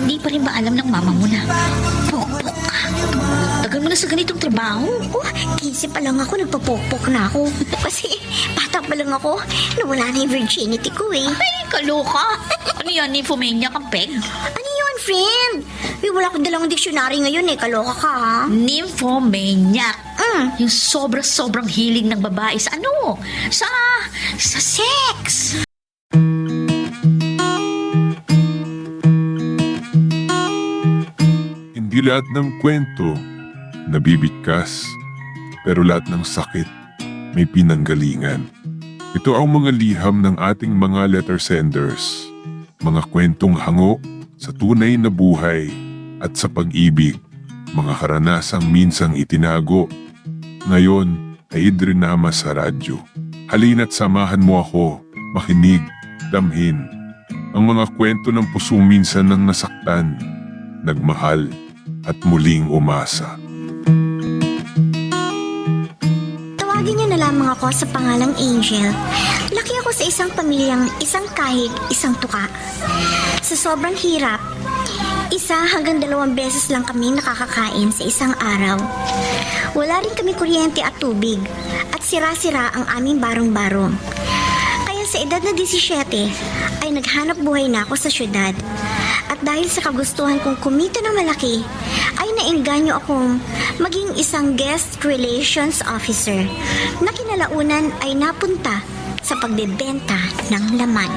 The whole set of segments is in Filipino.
hindi pa rin ba alam ng mama mo na pokpok ka? Tagal mo na sa ganitong trabaho. Oh, 15 pa lang ako, nagpapokpok na ako. Kasi bata pa lang ako, nawala na yung virginity ko eh. Ay, kaloka. Ano yan, nymphomania kang peg? Ano yun, friend? Uy, wala akong dalang dictionary ngayon eh, kaloka ka ha? Nymphomaniac. Mm. Yung sobrang hiling ng babae sa ano? Sa sex. Hindi lahat ng kwento nabibigkas, pero lahat ng sakit may pinanggalingan. Ito ang mga liham ng ating mga letter senders, mga kwentong hango sa tunay na buhay at sa pag-ibig, mga karanasang minsang itinago, ngayon ay idrinama sa radyo. Halina't samahan mo ako, makinig, damhin, ang mga kwento ng pusong minsan nang nasaktan, nagmahal, at muling umasa. Tawagin niyo na lamang ako sa pangalang Angel. Laki ako sa isang pamilyang isang kahig, isang tuka. Sa sobrang hirap, 1 hanggang 2 beses lang kami nakakakain sa isang araw. Wala rin kami kuryente at tubig at sira-sira ang aming barong-barong. Kaya sa edad na 17 ay naghanap buhay na ako sa syudad. At dahil sa kagustuhan kong kumita ng malaki, ay naengganyo akong maging isang guest relations officer na kinalaunan ay napunta sa pagbebenta ng laman.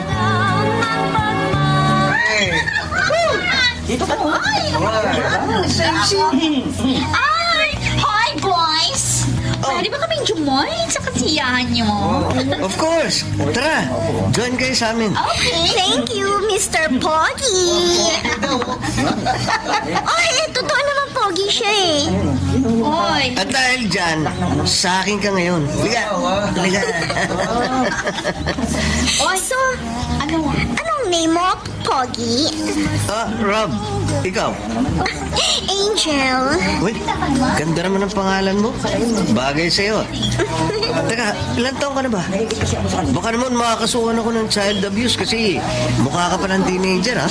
Ay! Hi, boys! Pwede ba kaming jumoin sa kasiyahan niyo? Of course! Tara, join kayo sa amin. Okay. Thank you, Mr. Pogi! Ay, totoo naman Pogi siya eh. Oy. At dahil dyan, sa akin ka ngayon. Liga! Liga! So, Ano? anong name mo, Pogi? Rob, ikaw. Angel. Uy, ganda naman ang pangalan mo. Bagay sa'yo. Teka, ilan taong ka na ba? Baka naman makakasuhan ako ng child abuse kasi mukha ka pa ng teenager, ha?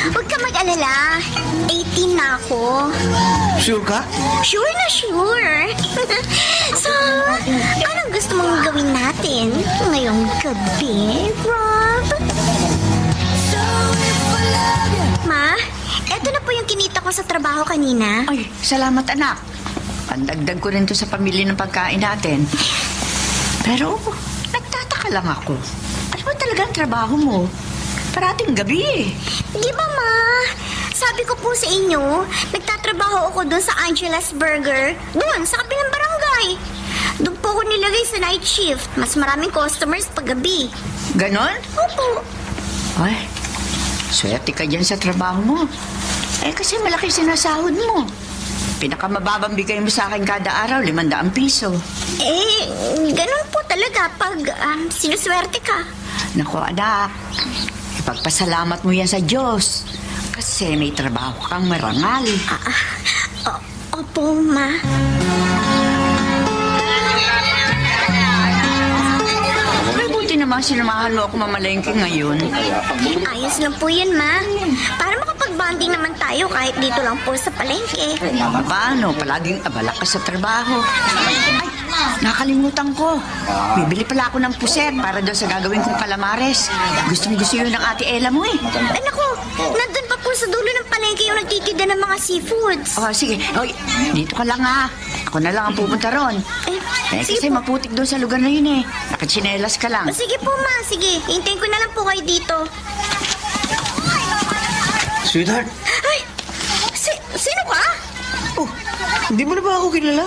Huwag ka mag-alala. 18 na ako. Sure ka? Sure na sure. So, anong gusto mong gawin natin ngayong gabi, Rob? Ma, eto na po yung kinita ko sa trabaho kanina. Ay, salamat anak. Pandagdag ko rin to sa pamilya ng pagkain natin. Pero, nagtataka lang ako. Ano ba talagang trabaho mo? Parating gabi eh. Di ba, Ma? Sabi ko po sa inyo, nagtatrabaho ako doon sa Angela's Burger. Doon, sa kabilang barangay. Doon po ako nilagay sa night shift. Mas maraming customers pag gabi. Ganon? Opo. Ay, swerte ka dyan sa trabaho mo. Eh, kasi malaki sinasahod mo. Pinakamababang bigay mo sa akin kada araw, 500 piso. Eh, ganun po talaga pag sinuswerte ka. Naku, anak, ipagpasalamat mo yan sa Diyos. Kasi may trabaho kang marangal. Opo, Ma. May buti naman sinamahan mo ako mamalengke ngayon. Ayos lang po yan, Ma. Para makapag-bonding naman tayo kahit dito lang po sa palengke. Paano? Palaging abala ka sa trabaho. Ay, nakalimutan ko. Bibili pala ako ng puset para doon sa gagawin kong kalamares. Gusto yun ng ate Ella mo eh. Ay, naku, nandun pa po sa dulo ng palengke yung nagtitinda ng mga seafoods. Oh, sige. Hoy, dito ka lang ha. Ako na lang ang pupunta ron. Sige Kasi po. maputik doon sa lugar na yun eh. Nakatsinelas ka lang. Sige po, Ma. Sige, hintayin ko na lang po kayo dito. Sweetheart, Ay, sino ka? oh, hindi mo na ba ako kilala?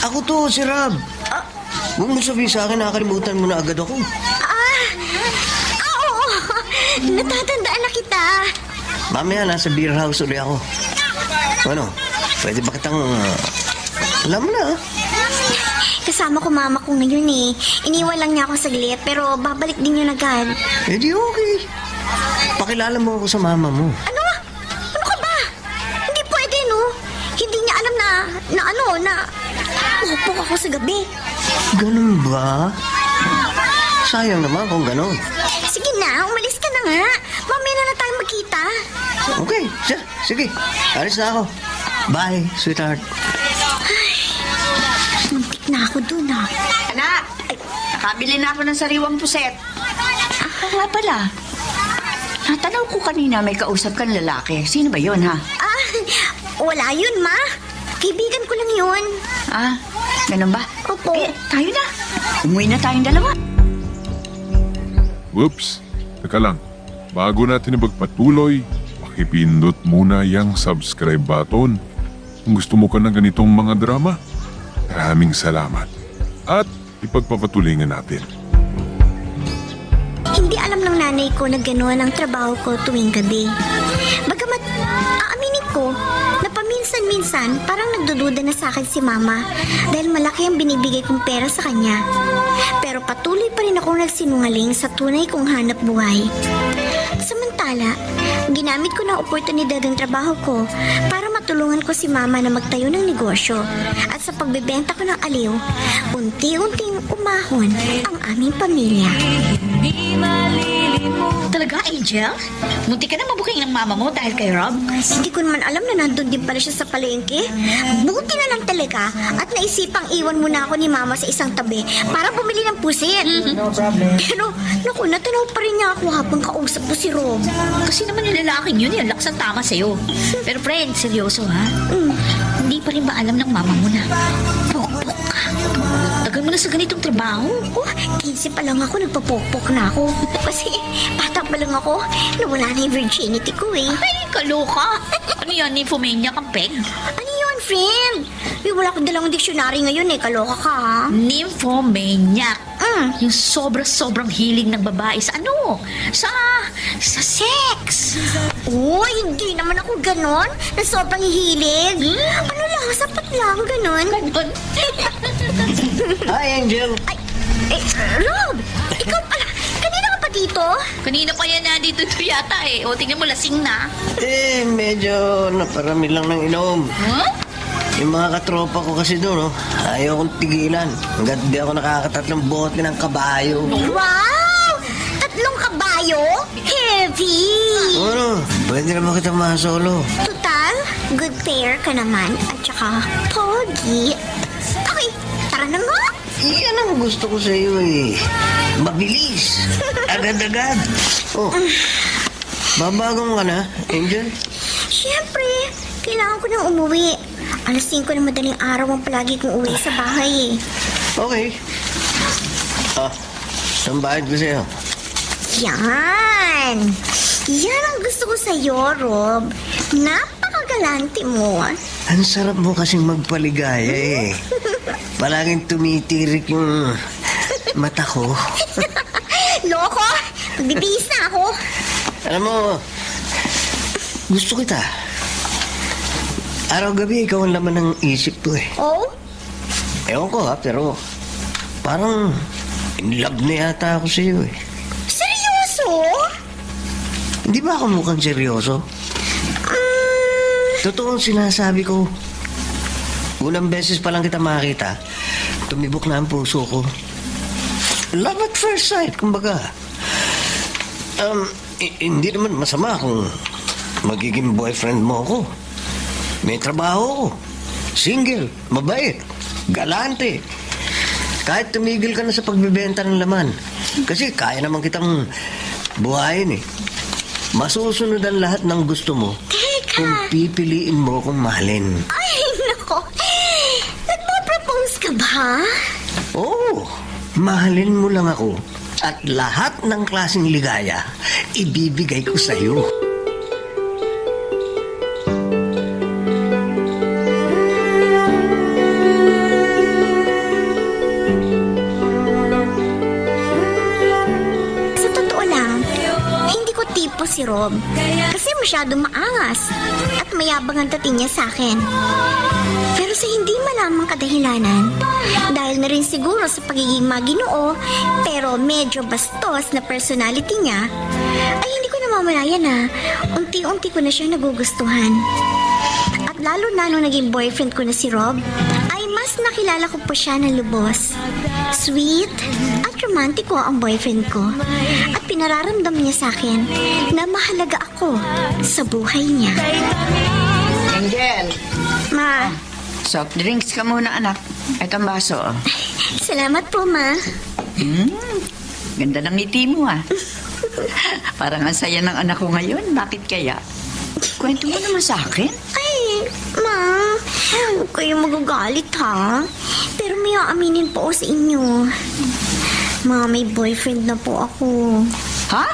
Ako to, si Rob. Huwag mo sabihin sa akin, nakakalimutan mo na agad ako. Oo. Natatandaan na kita. Mamaya, nasa beer house ulit ako. Ano, pwede ba kitang... alam mo na, ha? Kasama ko mama ko ngayon eh. Iniwan lang niya ako saglit pero babalik din yun agad. Eh di okay. Pakilala mo ako sa mama mo. Ano? Ano ka ba? Hindi pwede, no? Hindi niya alam na pupok ako sa gabi. Ganun ba? Sayang naman kung ganun. Sige na, umalis ka na nga. mamaya na lang tayo magkita. Okay, sige. Alis na ako. Bye, sweetheart. Muntik na ako dun, ah. Anak, nakabili na ako ng sariwang puset. Nga pala. Natanaw ko kanina may kausap kang lalaki. Sino ba yon ha? Ah, wala yun, ma. Kaibigan ko lang yun. Ah, ganun ba? Opo. Eh, tayo na. Umuwi na tayong dalawa. Whoops! Teka lang, bago natin magpatuloy, pakipindot muna yung subscribe button. Kung gusto mo ka ng ganitong mga drama, maraming salamat. At ipagpapatuloy nga natin. Hindi alam ng nanay ko na gano'n ang trabaho ko tuwing gabi. Bagamat aaminin ko na paminsan-minsan parang nagdududa na sa akin si mama dahil malaki ang binibigay kong pera sa kanya. Pero patuloy pa rin akong nagsinungaling sa tunay kong hanap buhay. Samantala, ginamit ko ng oportunidad ng trabaho ko para matulungan ko si mama na magtayo ng negosyo. At sa pagbebenta ko ng aliw, unti-unting umahon ang aming pamilya. Talaga, Angel? Munti ka na mabuking ng mama mo dahil kay Rob? Hindi ko naman alam na nandun din pala siya sa palengke. Buti na lang talaga at naisipang iwan muna ako ni mama sa isang tabi para bumili ng pusit. Pero, naku, natanaw pa rin niya ako habang kausap ko si Rob. Kasi naman yung lalaking yun, yung laksang tama sa'yo. Pero friend, seryoso ha? Hindi pa rin ba alam ng mama mo na pokpok ka? Tagal mo na sa ganitong trabaho. Oh, 15 pa lang ako, nagpapokpok na ako. Kasi, bata pa lang ako, nawala na yung virginity ko eh. Ay, kaloka. Ano yan, nymphomania kang peg? Ano yun, friend? Wala akong dalang dictionary ngayon eh, kaloka ka ha? Nymphomaniac. Yung sobrang hilig ng babae sa ano? Sa sex. Oh, hindi naman ako ganon, na sobrang hihilig. Ano lang, sapat lang, ganon. Ganon. Hi, Angel. Ay, Rob, ikaw pala, kanina ka pa dito? Kanina pa yan nandito yata eh. O, tingnan mo, lasing na. Medyo naparami lang ng inom. Huh? Yung mga katropa ko kasi doon, no? Ayaw kong tigilan. Hanggat di ako nakakatatlong bote ng kabayo. Wow! 3 kabayo? Heavy! Ano? Pwede naman kita masolo. Total, good pair ka naman at saka pogi. Okay, tara na nga. Yan ang gusto ko sa iyo eh. Mabilis. Agad-agad. Oh. Babagong ka na, Angel? Siyempre, kailangan ko nang umuwi. Alas 5 na madaling araw ang palagi kong uwi sa bahay eh. Okay. Sambahin ko sa'yo. Yan! Yan ang gusto ko sa'yo, Rob. Napakagalante mo. Ang sarap mo kasing magpaligaya eh. Palaging tumitirik yung mata ko. Loko! Magbibihis na ako. Alam mo, gusto kita. Araw-gabi, ikaw ang laman ng isip ko eh. Oh? Ewan ko ha, pero parang in love na yata ako sa iyo eh. Seryoso? Hindi ba ako mukhang seryoso? Totoo ang sinasabi ko. Unang beses pa lang kita makita, tumibok na ang puso ko. Love at first sight, kumbaga. Hindi naman masama kung magiging boyfriend mo ako. May trabaho ko. Single, mabait, galante. Kahit tumigil ka na sa pagbibenta ng laman. Kasi kaya naman kitang buhayin eh. Masusunod ang lahat ng gusto mo kung pipiliin mo kung mahalin. Ay, nako. Nagpo-propose ka ba? Oo, mahalin mo lang ako. At lahat ng klaseng ligaya, ibibigay ko sa'yo. Si Rob kasi masyadong maangas at mayabang ang dating niya sa akin. Pero sa hindi malamang kadahilanan, dahil na rin siguro sa pagiging maginoo pero medyo bastos na personality niya, ay hindi ko namamalayan na unti-unti ko na siya nagugustuhan. At lalo na nung naging boyfriend ko na si Rob, ay mas nakilala ko pa siya ng lubos. Sweet at romantiko ang boyfriend ko at pinararamdam niya sa akin na mahalaga ako sa buhay niya. Angel, Ma, soft drinks ka muna, anak. Itong baso. Oh. salamat po, Ma. Ganda ng ngiti mo, ah. Parang ang saya ng anak ko ngayon. Bakit kaya? Kwento mo naman sa akin. Ay, Ma, huwag kayo magagalit ha. Pero may aaminin po ako sa inyo. Ma, may boyfriend na po ako. Ha?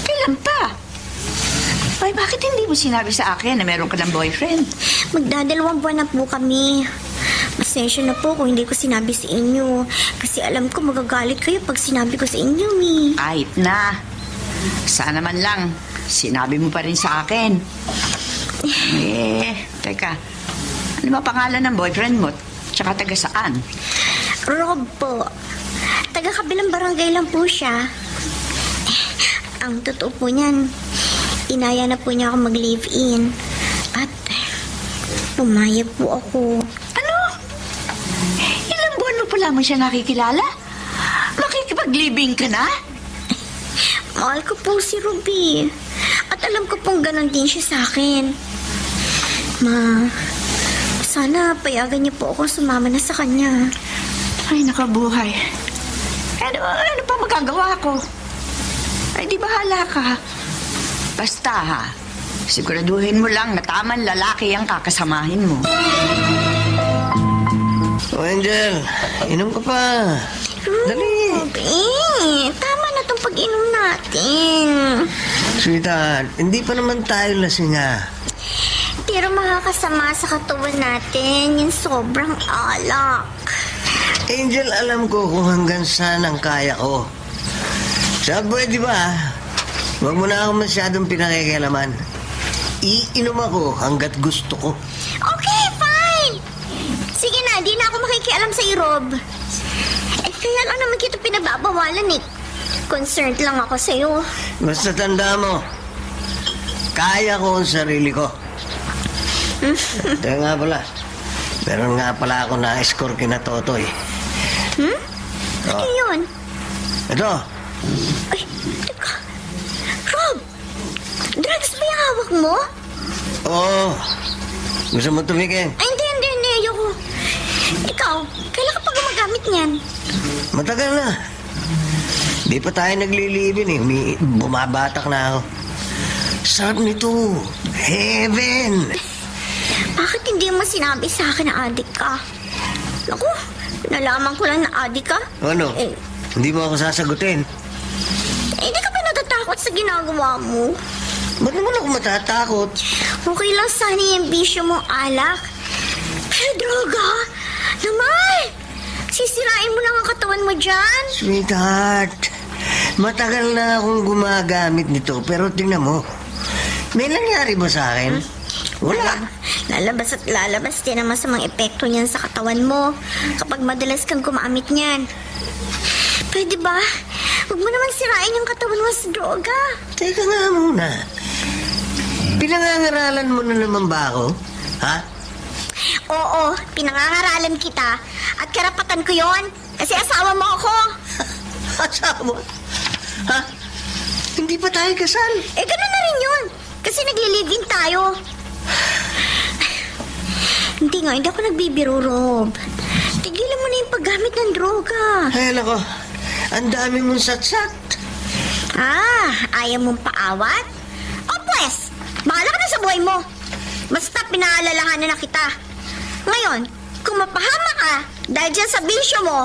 Kailan pa? Ay, bakit hindi mo sinabi sa akin na meron ka ng boyfriend? Magdadalawang buwan na po kami. Pasensya na po kung hindi ko sinabi sa inyo. Kasi alam ko magagalit kayo pag sinabi ko sa inyo, Kahit na. Sana man lang, sinabi mo pa rin sa akin. Teka. Ano ba pangalan ng boyfriend mo? Tsaka taga saan? Rob po. Taga-kabilang barangay lang po siya. Ang totoo po niyan, inaya na po niya ako mag-live-in. At pumayag po ako. Ano? Ilang buwan mo pa lamang siya nakikilala? Makikipag-living ka na? Mahal ko po si Ruby. At alam ko pong ganon din siya sa akin. Ma, sana payagan niyo po ako sumama na sa kanya. Ay, nakabuhay. Ano pa magagawa ko? Ay, di bahala ka. Basta ha, siguraduhin mo lang na tamang lalaki ang kakasamahin mo. O Angel, inom ka pa. Dali. Ruby, tama na tong pag-inom natin. Sweetheart, hindi pa naman tayo lasing ha. Pero makakasama sa katawan natin yung sobrang alak. Angel, alam ko kung hanggang saan ang kaya ko. Sabi, di ba? Huwag mo na ako masyadong pinakikialaman. Iinom ako hanggat gusto ko. Okay, fine. Sige na, di na ako makikialam sa Rob. Kaya lang naman kita pinababawalan eh. Concerned lang ako sa'yo. Basta tanda mo, kaya ko ang sarili ko. Ito nga pala. Meron nga pala ako na-score kina Totoy. Ano yun? Ito, Ay, teka. Rob, drugs ba yung hawak mo? oo. Gusto mo tumikin? Ay, hindi, ayoko. Ikaw, kailan ka pa gumagamit niyan? Matagal na. Di pa tayo naglilibin eh. Bumabatak na ako. Sarap nito. Heaven. Bakit hindi mo sinabi sa akin na adik ka? Naku, nalaman ko lang na adik ka. Ano? Eh, Hindi mo ako sasagutin. Hindi ka ba natatakot sa ginagawa mo? Ba't naman ako matatakot? Okay lang sana yung bisyo mong alak. Pero droga, naman! Sisirain mo lang ang katawan mo dyan. Sweetheart, matagal na akong gumagamit nito pero tingnan mo. May nangyari ba sa akin? Wala. Lalabas at lalabas din naman sa mga epekto niyan sa katawan mo kapag madalas kang gumamit niyan. Pwede ba? Huwag mo naman sirain yung katawan mo sa droga. Teka nga muna. Pinangangaralan mo na naman ba ako? Ha? Oo, pinangangaralan kita at karapatan ko yon kasi asawa mo ako. Asawa? Ha? Hindi pa tayo kasal? Eh, ganun na rin yun. Kasi nagli-live-in tayo. Hindi nga, hindi ako nagbibiro, Rob. Tigilan mo na yung paggamit ng droga. Ay, nako. Ang dami mong satsat. Ayaw mong paawat? O pues, bahala ka na sa buhay mo. Basta pinaalalahanan na kita. Ngayon, kung mapahama ka dahil dyan sa bisyo mo,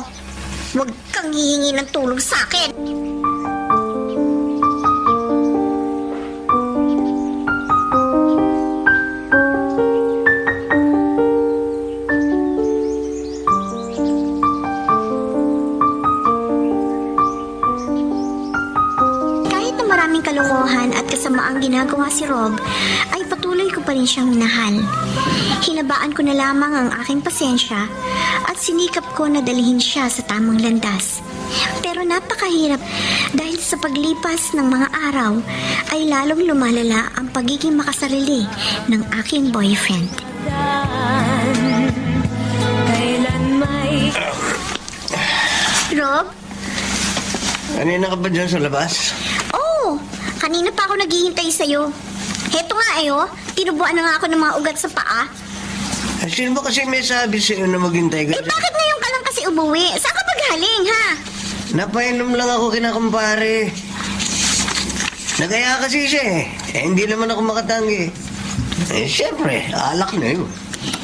huwag kang hihingi ng tulong sa akin. Kahit na maraming kalokohan at kasamaang ginagawa si Rob, ay patuloy ko pa rin siyang minahal. Hinabaan ko na lamang ang aking pasensya at sinikap ko na dalhin siya sa tamang landas. Pero napakahirap dahil sa paglipas ng mga araw ay lalong lumalala ang pagiging makasarili ng aking boyfriend. Rob, Kanina ka ba dyan sa labas? Oh, kanina pa ako naghihintay sa'yo. Heto nga tinubuan na nga ako ng mga ugat sa paa. Sino ba kasi may sabi sa'yo na maghintay ka Eh dyan? bakit ngayon ka lang kasi umuwi? Saan ka paghaling, ha? Napainom lang ako kinakumpare. Nagaya kasi siya hindi naman ako makatanggi. Siyempre, alak na yun.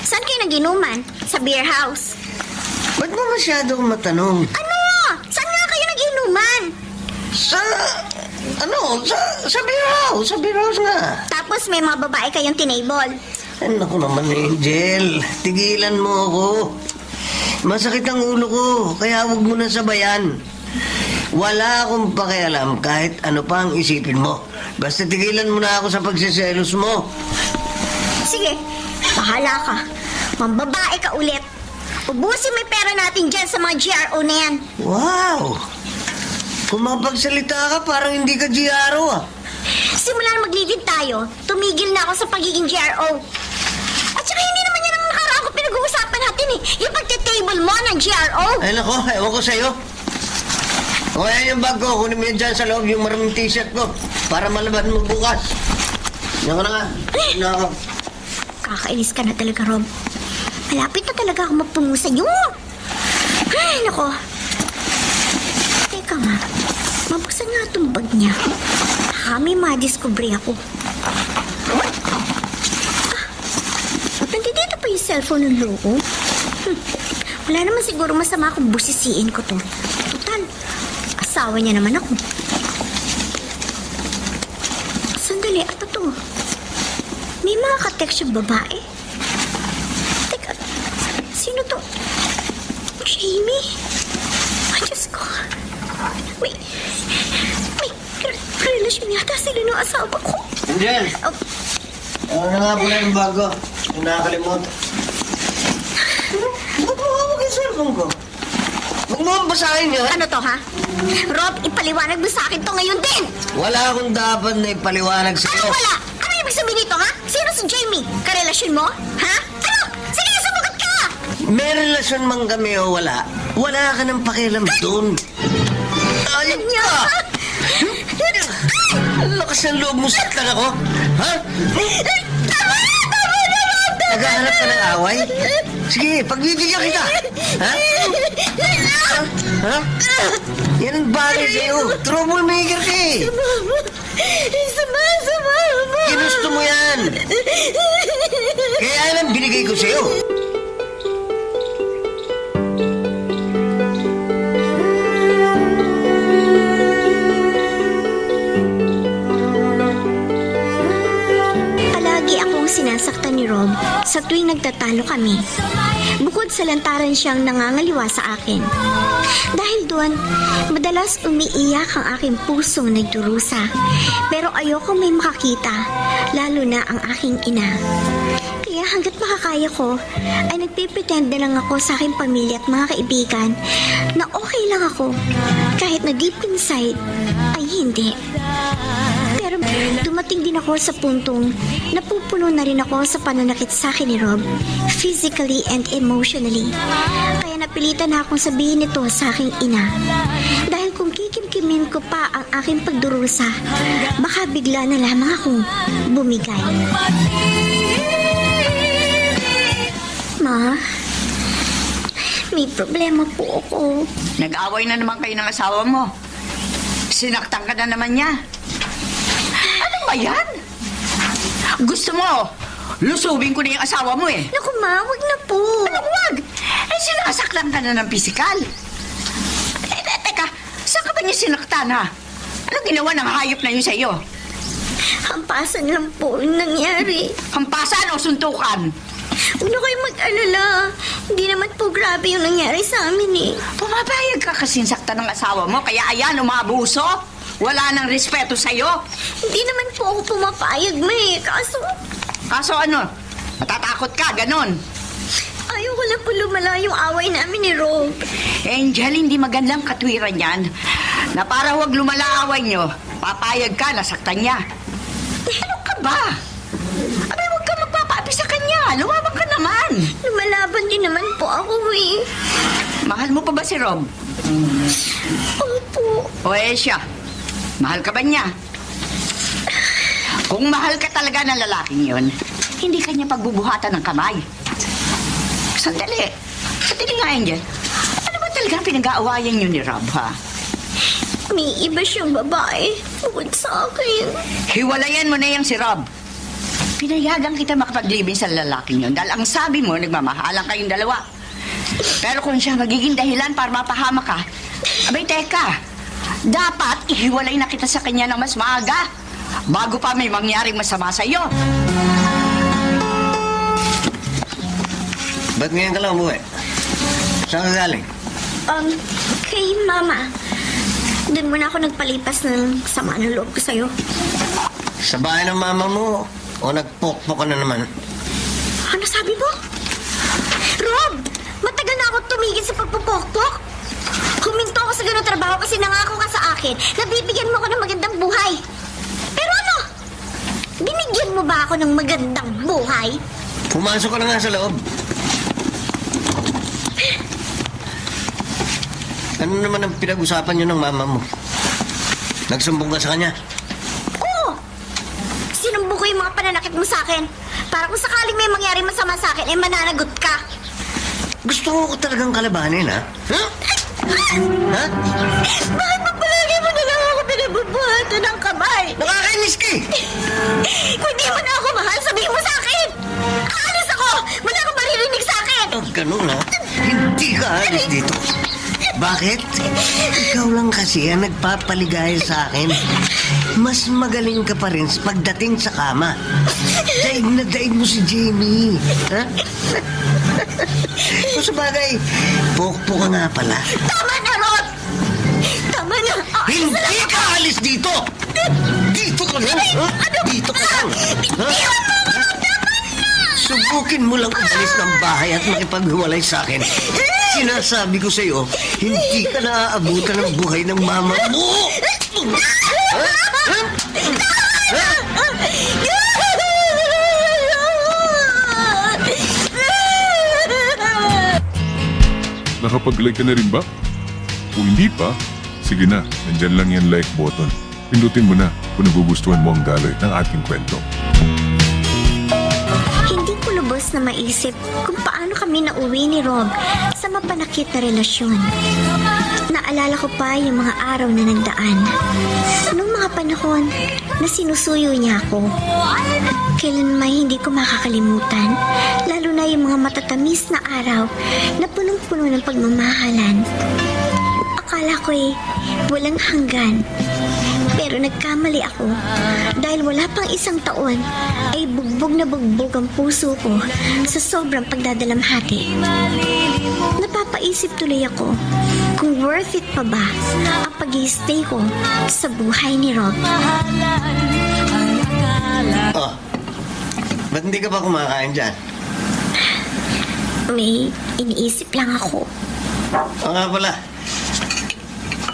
Saan kayo naginuman? Sa beer house. Ba't mo masyadong matanong? Ano? Saan nga kayo naginuman? Sa beer house. Sa beer house nga. Tapos may mga babae kayong tinable. Ay, naku naman, Angel. Tigilan mo ako. Masakit ang ulo ko, kaya huwag mo na sabayan. Wala akong pakialam kahit ano pa ang isipin mo. Basta tigilan mo na ako sa pagsiselos mo. Sige, bahala ka. Mambabae ka ulit. Ubusin mo yung pera natin dyan sa mga GRO na yan. Wow! Kung mapagsalita ka, parang hindi ka GRO Simula na mag-live-in tayo, tumigil na ako sa pagiging GRO. At saka hindi naman yan ang nakaraan ko pinag-uusapan natin Yung pagte-table mo ng GRO. Ay nako, ewan ko sa'yo. O yan yung bag ko, kunin mo yan dyan sa loob yung maraming t-shirt ko para malaban mo bukas. Yan ko na nga. Nako. Kakainis ka na talaga, Rob. Malapit na talaga ako mapungo sa'yo. Ay, nako. Teka nga, mabuksan nga itong bag niya. Baka may madiscovery ako. Nandito pa yung cellphone ng loko. Wala naman siguro masama kung busisiin ko to. Total, asawa niya naman ako. Sandali, ano to? May mga ka-text yung babae. Teka, sino to? Jamie? Ay, Diyos ko. May relasyon yata sila ng asawa ko. Angel, Oh, ano na nga pala yung bag ko? Yung nakakalimot. Ba't mo hawag yung cellphone ko? Huwag mo basahin yun. ano to, ha? Rob, ipaliwanag mo sa akin to ngayon din! Wala akong dapat na ipaliwanag Ano sa'yo. wala? Ano ibig sabihin nito, ha? Sino si Jamie? Karelasyon mo? Ha? Ano? Sige, sumagot ka! May relasyon man kami o wala, wala ka ng pakialam doon. Ayun ka! Lakas ng loob mo, saktan ako. Ha? Naghahanap ka ng away? Sige, pagbibigyan kita. Ha? Ha? Yan ang bagay sa'yo. Troublemaker ka Sama mo! Ginusto mo yan. Kaya yan ang binigay ko sa'yo. Palagi akong sinasaktan ni Rob sa tuwing nagtatalo kami. Bukod sa lantaran siyang nangangaliwa sa akin. Dahil doon, madalas umiiyak ang aking pusong nagdurusa. Pero ayoko may makakita, lalo na ang aking ina. Kaya hanggat makakaya ko, ay nagpipretend na lang ako sa aking pamilya at mga kaibigan na okay lang ako. Kahit na deep inside, ay hindi. Pero dumating din ako sa puntong napupuno na rin ako sa pananakit sa akin ni Rob, physically and emotionally. Kaya napilitan na akong sabihin ito sa aking ina. Dahil kung kikimkimin ko pa ang aking pagdurusa, baka bigla na lamang akong bumigay. Ma, may problema po ako. Nag-away na naman kayo ng asawa mo. Sinaktan ka na naman niya. Ano ba yan? Gusto mo, lusubin ko na yung asawa mo Naku ma, wag na po. Anong wag? Sinasaktan ka na ng pisikal. Teka, saan ka ba niya sinaktan ha? Anong ginawa ng hayop na yun sa'yo? Hampasan lang po yung nangyari. Hampasan o suntukan? Huwag na kayo mag-alala. Hindi naman po grabe yung nangyari sa amin Pumapayag ka kasi saktan ng asawa mo, kaya ayan, umaabuso. Wala nang respeto sa'yo. Hindi naman po ako pumapayag, May. Kaso ano? Matatakot ka, ganon. Ayoko na po lumala yung away namin ni Rob. Angel, hindi magandang katwiran yan. Na para huwag lumala away nyo, papayag ka, nasaktan niya. Ano ka ba? Abay, huwag ka magpapaapi sa kanya. Lumabang ka naman. Lumalaban din naman po ako, Mahal mo pa ba si Rob? Opo. O siya, mahal ka ba niya? Kung mahal ka talaga ng lalaking yon, hindi ka niya pagbubuhatan ng kamay. Sandali nga yan dyan. Ano ba talagang pinag-aawayan niyo ni Rob, ha? May iba siyang babae bukod sa akin. Hiwalayan mo na yung si Rob. Pinayagan kita makapaglibing sa lalaking yun dahil ang sabi mo, nagmamahalan kayong dalawa. Pero kung siya magiging dahilan para mapahama ka, abay teka, dapat ihiwalay na kita sa kanya ng mas maaga bago pa may mangyaring masama sa iyo. Ba't ngayon ka lang umuwi? Saan ka galing? Kay Mama. Doon muna ako nagpalipas ng sama ng loob ko sa'yo. Sa bahay ng mama mo o nagpokpok ka na naman? Ano sabi mo? Rob, matagal na ako tumigil sa pagpupokpok. Huminto ako sa ganung trabaho kasi nangako ka sa akin na bibigyan mo ako ng magandang buhay. Pero ano? Binigyan mo ba ako ng magandang buhay? Pumasok ka na nga sa loob. Ano naman ang pinag-usapan niyo ng mama mo? Nagsumbong ka sa kanya? Oo! Sinumbong ko yung mga pananakit mo sa akin. Para kung sakaling may mangyari masama sa akin, eh mananagot ka. Gusto ko talagang kalabanin, ha? Ha? Ha? Bakit ba palagi mo na lang ako pinabubuhatan ng kamay? Nakakainis ka eh! Kung di mo na ako mahal, sabihin mo sa akin! Aalis ako! Wala akong maririnig sa akin! Oh, ganun ha? Hindi ka alis dito. Bakit? Ikaw lang kasi ang nagpapaligaya sa akin. Mas magaling ka pa rin pagdating sa kama. Daig na daig mo si Jamie. Ha? Kung sa bagay, pokpo ka nga pala. Tama na, Rod! Tama na! Hindi ka alis dito! Dito ka lang! Ha? Dito ka lang! Ha? Subukin mo lang umalis ng bahay at makipaghiwalay sa akin. Sinasabi ko sa'yo, hindi ka naaabutan ng buhay ng mama mo! Ha? Ha? Ha? Nakapag-like ka na rin ba? Kung hindi pa, sige na, nandyan lang yan like button. Pindutin mo na kung nagugustuhan mo ang daloy ng ating kwento. Hindi ko lubos na maisip kung paano kami nauwi ni Rob sa mapanakit na relasyon. Naalala ko pa yung mga araw na nagdaan. Nung mga panahon na sinusuyo niya ako. Kailan may hindi ko makakalimutan, lalo na yung mga matatamis na araw na punong-puno ng pagmamahalan. Akala ko walang hanggan. Pero nagkamali ako dahil wala pang isang taon ay bugbog na bugbog ang puso ko sa sobrang pagdadalamhati. Napapaisip tuloy ako kung worth it pa ba ang pag-i-stay ko sa buhay ni Rob. Oh, ba't hindi ka pa kumakain dyan? May iniisip lang ako. O nga pala,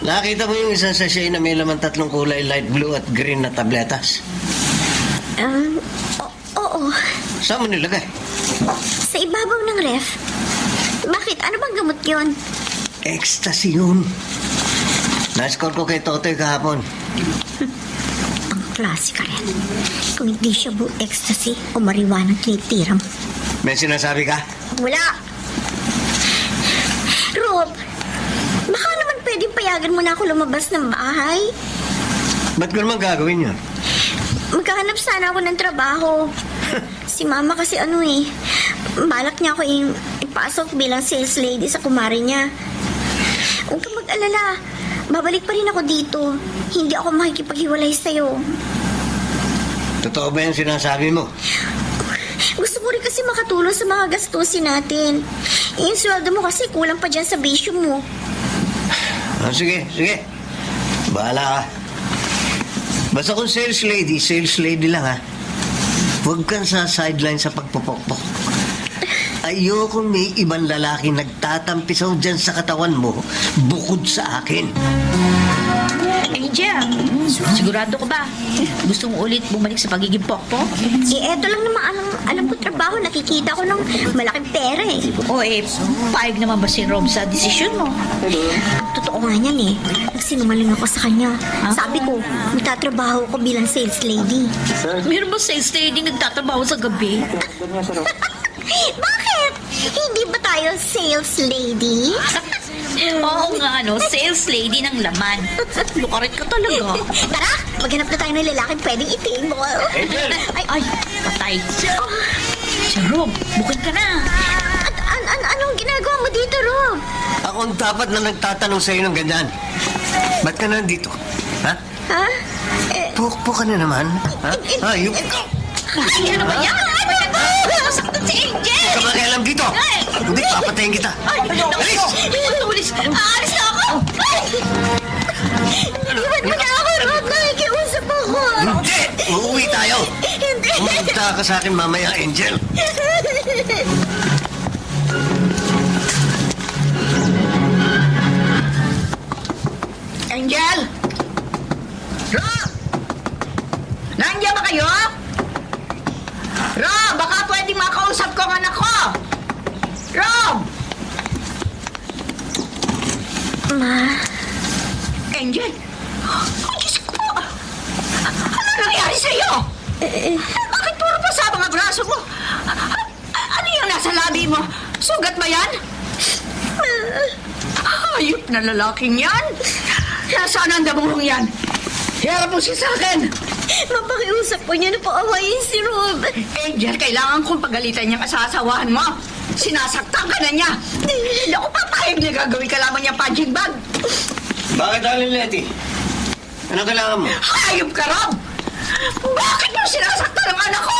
nakita mo yung isang sachet na may laman 3 kulay, light blue at green na tabletas? Oo. Saan mo nilagay? Sa ibabaw ng ref. Bakit? Ano bang gamot yon? Ecstasy yun. Na-score ko kay Totoy kahapon. Ang klase ka rin. Kung hindi siya ecstasy o marijuana tinitira mo. May sinasabi ka? Wala! Rob, baka naman pwedeng payagan mo na ako lumabas ng bahay. Ba't ko naman gagawin yun? Magkahanap sana ako ng trabaho. Si Mama kasi balak niya ako ipasok bilang sales lady sa kumari niya. Huwag kang mag-alala. Babalik pa rin ako dito. Hindi ako makikipaghiwalay sa'yo. Totoo ba yung sinasabi mo? Gusto ko rin kasi makatulong sa mga gastusin natin. Yung sweldo mo kasi kulang pa dyan sa bisyo mo. Sige. Bahala ka. Basta kung sales lady lang ha. Huwag kang sa sideline sa pagpupokpok. Ayokong may ibang lalaki nagtatampisaw dyan sa katawan mo bukod sa akin. Angel, sigurado ko ba? Gusto mo ulit bumalik sa pagiging pokpok? Eto lang naman alam hinahanap ko trabaho, nakikita ko ng malaking pera eh. O payag naman ba si Rob sa desisyon mo? Ang totoo nga niyan eh. Nagsinungaling ako sa kanya. Sabi ko, magtatrabaho ko bilang sales lady. Meron ba sales lady nagtatrabaho sa gabi? Bakit? Hindi ba tayo sales lady? Oo nga, sales lady ng laman. Lukarit ka talaga. Tara, maghanap na tayo ng lalaking pwedeng itiin mo. Ay, patay. Si Rob, bukod ka na. Anong ginagawa mo dito, Rob? Ako ang dapat na nagtatanong sa'yo ng ganyan. Ba't ka nandito? Ha? Ha? Pukpo ka na naman? Ha? Hayop ka! Ay, ano ba yan? Ano ba? Saktan si Angel! Huwag ka makialam dito! Hindi, papatayin kita! Ay, Alis! Tulis! Aalis na ako! Iwan mo na ako, Rob. Nakikiusap ako. Hindi! Uuwi tayo! Hindi. Umunta ka sa akin mamaya, Angel! Angel! Rob! Nandiyan ba kayo? Rob, baka pwedeng makausap ko ang anak ko! Rob! Ma, Angel! Oh, Diyos ko po! Ano nangyari sa'yo? Bakit puro pasabang ang braso mo? Ano yung nasa labi mo? Sugat ba yan? Hayop na lalaking yan! Nasaan ang damong yan? Hiharap mo siya sa akin! mapakiusap po niya na paawayin si Rob. Angel, kailangan kong pagalitan niyang asasawahan mo. Sinasaktan ka na niya. Hindi ako papayag na gagawin ka lamang niya punching bag. Bakit, Alin Letty? Ano kailangan mo? Hayop ka, Rob! Bakit mo sinasaktan ang anak ko?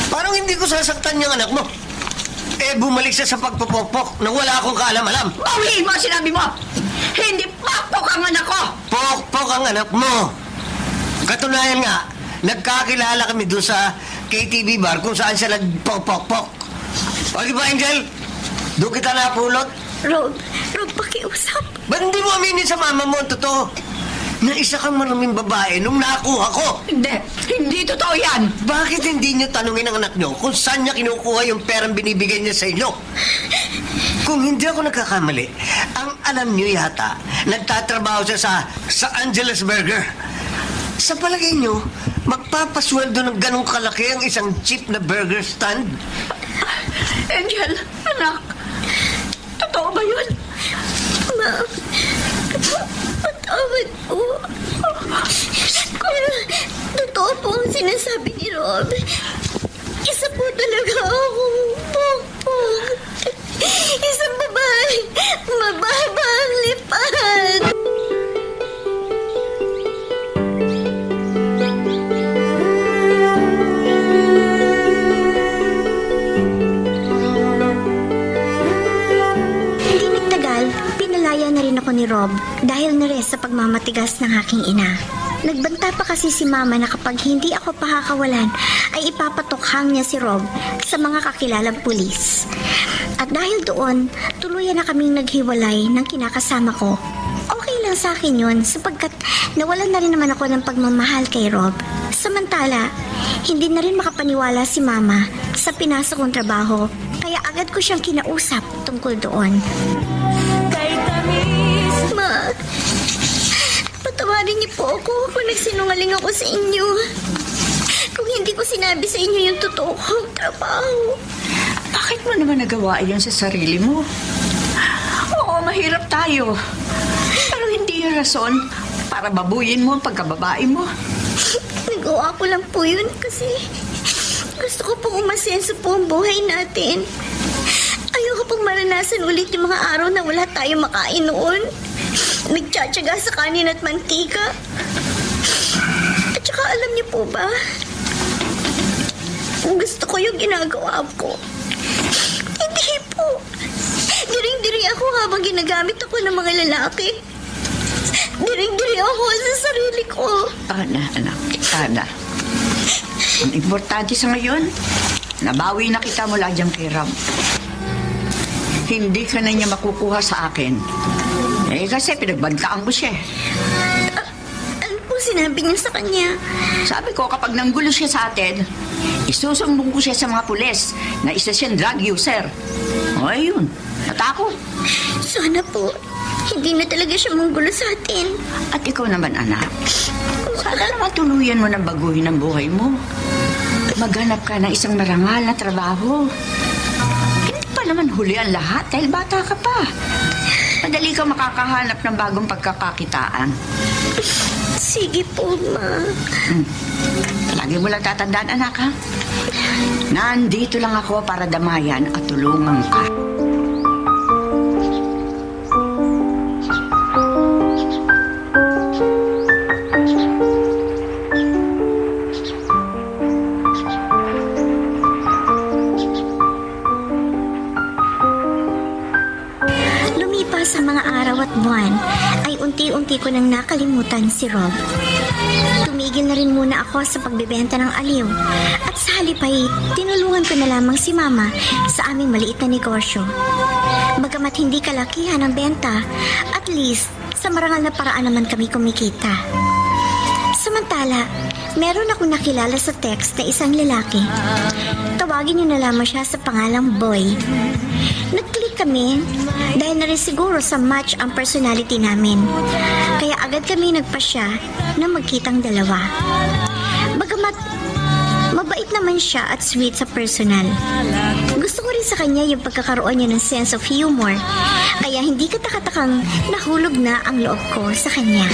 Parang hindi ko sasaktan yung anak mo. Bumalik siya sa pagpupokpok na wala akong kaalam-alam. Bawiin mo ang sinabi mo! Hindi pakpok ang anak ko! Pokpok ang anak mo. Katunayan nga, nagkakilala kami doon sa KTV bar kung saan siya nagpokpok. O di ba, Angel? Doon kita napulot. Rob, pakiusap. Ba't hindi mo aminin sa mama mo ang totoo? Na isa kang maraming babae nung nakuha ko. Hindi totoo yan! Bakit hindi niyo tanungin ang anak niyo kung saan niya kinukuha yung perang binibigay niya sa inyo? Kung hindi ako nagkakamali, ang alam niyo yata, nagtatrabaho siya sa Angelus Burger. Sa palagay niyo, magpapasweldo ng ganong kalaki ang isang cheap na burger stand? Angel, anak, totoo ba yun? Ma, patawad po. Pero, totoo po ang sinasabi ni Rob. Isa po talaga akong pokpok. Isang babae, mababa ang lipan. Hindi nagtagal, pinalaya na rin ako ni Rob dahil na rin sa pagmamatigas ng aking ina. Nagbanta pa kasi si Mama na kapag hindi ako pakakawalan ay ipapatokhang niya si Rob sa mga kakilalang pulis. At dahil doon, tuluyan na kaming naghiwalay ng kinakasama ko. Okay lang sa akin yun sapagkat nawalan na rin naman ako ng pagmamahal kay Rob. Samantala, hindi na rin makapaniwala si Mama sa pinasok kong trabaho kaya agad ko siyang kinausap tungkol doon. Ma, patawarin niyo po ako kung nagsinungaling ako sa inyo. Kung hindi ko sinabi sa inyo yung totoo kong trabaho. Bakit mo naman nagawa yun sa sarili mo? Oo, mahirap tayo. Pero hindi yung rason para babuyin mo ang pagkababae mo. Nagawa ko lang po yun kasi gusto ko pong umasenso po ang buhay natin. Ayoko pong maranasan ulit yung mga araw na wala tayong makain noon. Nagtsatsaga sa kanin at mantika. At saka alam niyo po ba, gusto ko yung ginagawa ko. Hindi po. Diring-diri ako habang ginagamit ako ng mga lalaki. Diring-diri ako sa sarili ko. Ana, anak, Ana. Ang importante sa ngayon, nabawi na kita mula diyang kay Rob. Hindi ka na niya makukuha sa akin. Kasi pinagbantaan ko siya. Ano po sinabi niyo sa kanya? Sabi ko, kapag nanggulo siya sa atin, isusumbong ko siya sa mga pulis na isa siyang drug user. O, ayun. Natakot. Sana po, hindi na talaga siya manggulo sa atin. At ikaw naman, anak. Sana naman tuluyan mo ng baguhin ang buhay mo. Maghanap ka ng isang marangal na trabaho. Hindi pa naman huli ang lahat dahil bata ka pa. Madali ka makakahanap ng bagong pagkakakitaan. Sige po, Ma. Lagi mo lang tatandaan, anak, ha? Nandito lang ako para damayan at tulungan ka. Lumipas sa mga araw at buwan, ay unti-unti ko nang nakalimutan si Rob. Tumigil na rin muna ako sa pagbebenta ng aliw at sa halip ay tinulungan ko na lamang si Mama sa aming maliit na negosyo. Bagamat hindi kalakihan ang benta, at least sa marangal na paraan naman kami kumikita. Samantala, meron akong nakilala sa text na isang lalaki. Tawagin niyo na lamang siya sa pangalang Boy. Nag-click kami dahil na rin siguro sa match ang personality namin. Kaya agad kami nagpasya na magkitang dalawa. Bagamat mabait naman siya at sweet sa personal. Gusto ko rin sa kanya yung pagkakaroon niya ng sense of humor. Kaya hindi katakatakang nahulog na ang loob ko sa kanya.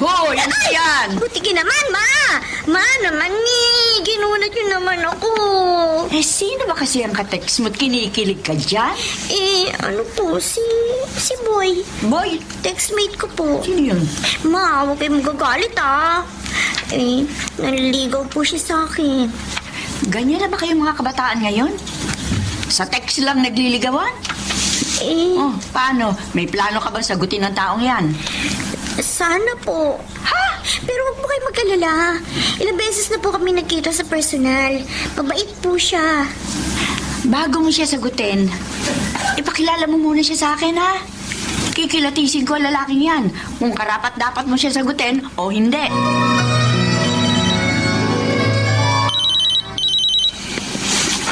Hoy, ano ba yan? Butigi naman, Ma! Ma naman ni! Ginunat niyo naman ako! Eh, sino ba kasi ang katext mo't kinikilig ka dyan? Ano po, si Boy. Boy, Textmate ko po. sino yun? Ma, huwag kayo magagalit, ah. Naliligaw po siya sa akin. Ganyan na ba kayo mga kabataan ngayon? Sa text lang nagliligawan? Oh, paano? May plano ka bang sagutin ng taong yan? Sana po. Ha? Pero huwag po kayo mag-alala. Ilang beses na po kami nagkita sa personal. Mabait po siya. Bago mo siya sagutin, ipakilala mo muna siya sa akin, ha? Kikilatisin ko ang lalaking yan kung karapat-dapat mo siya sagutin o hindi.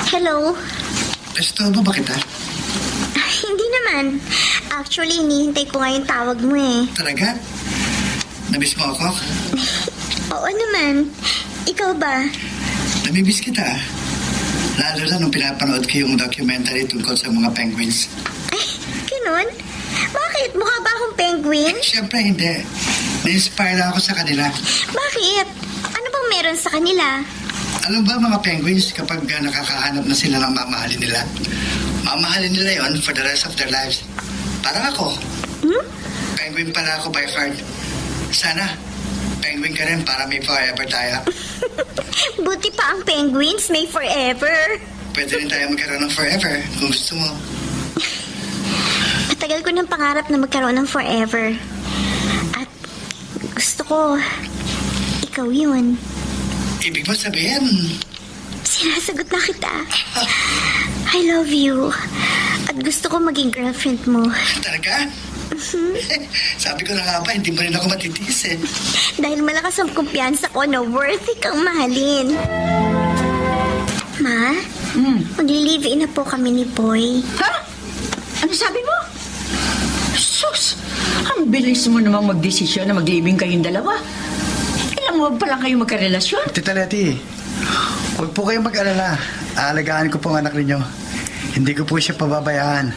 Hello? Gusto mo ba kita? Hindi naman. Actually, hinihintay ko nga yung tawag mo eh. Talaga? Namiss mo ako? Oo naman. Ikaw ba? Namimiss kita. Lalo na nung pinapanood ko yung documentary tungkol sa mga penguins. Ay, ganun? Bakit? Mukha ba akong penguin? Siyempre hindi. Na-inspire lang ako sa kanila. Bakit? Ano bang meron sa kanila? Alam ba mga penguins kapag nakakahanap na sila ng mamahalin nila? Mamahalin nila yon for the rest of their lives. Parang ako. Penguin pala ako by heart. Sana, penguin ka rin para may forever tayo. Buti pa ang penguins may forever. Pwede rin tayo magkaroon ng forever kung gusto mo. Matagal ko ng pangarap na magkaroon ng forever. At gusto ko, ikaw yun. Ibig mo sabihin, Sinasagot na kita. I love you. At gusto ko maging girlfriend mo. talaga? Sabi ko na nga ba, hindi mo rin ako matitiis eh. Dahil malakas ang kumpiyansa ko na worthy kang mahalin. Ma, magli-live-in na po kami ni Boy. Ha? Ano sabi mo? Sus! Ang bilis mo namang magdesisyon na mag-living kayong dalawa. Ilang huwag pa lang kayo magkarelasyon. Tita Leti, huwag po kayong mag-alala. Aalagaan ko po ang anak ninyo. Hindi ko po siya pababayaan.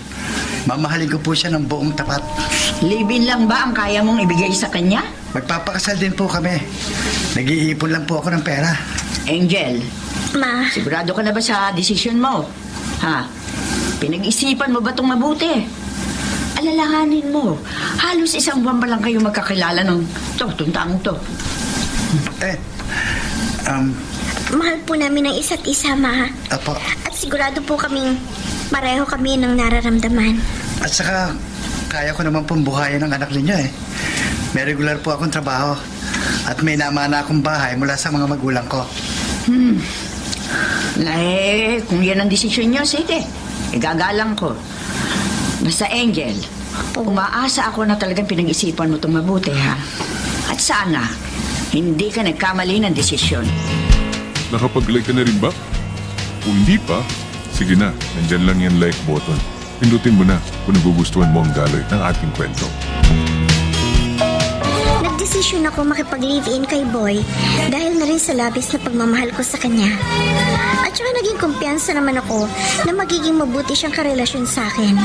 Mamahalin ko po siya ng buong tapat. Live-in lang ba ang kaya mong ibigay sa kanya? Magpapakasal din po kami. Nag-iipon lang po ako ng pera. Angel, Ma, sigurado ka na ba sa desisyon mo? Ha? Pinag-isipan mo ba itong mabuti? Alalahanin mo, halos isang buwan pa lang kayo magkakilala ng tuntaang to. mahal po namin ang isa't isa, Ma. Apo. At sigurado po kaming pareho kami ng nararamdaman. At saka, kaya ko naman pong buhayin ang anak ninyo eh. May regular po akong trabaho. At may namana akong bahay mula sa mga magulang ko. Kung yan ang desisyon nyo, sige. Igagalang ko. Basta Angel, Umaasa ako na talagang pinag-isipan mo itong mabuti, ha? At sana, hindi ka nagkamali ng desisyon. Nakapag-like ka na rin ba? Kung hindi pa, sige na, nandyan lang yan like button. Pindutin mo na kung nagugustuhan mo ang daloy ng ating kwento. Nagdesisyon ako makipag-live-in kay Boy dahil na rin sa labis na pagmamahal ko sa kanya. At saka naging kumpiyansa naman ako na magiging mabuti siyang karelasyon sa akin.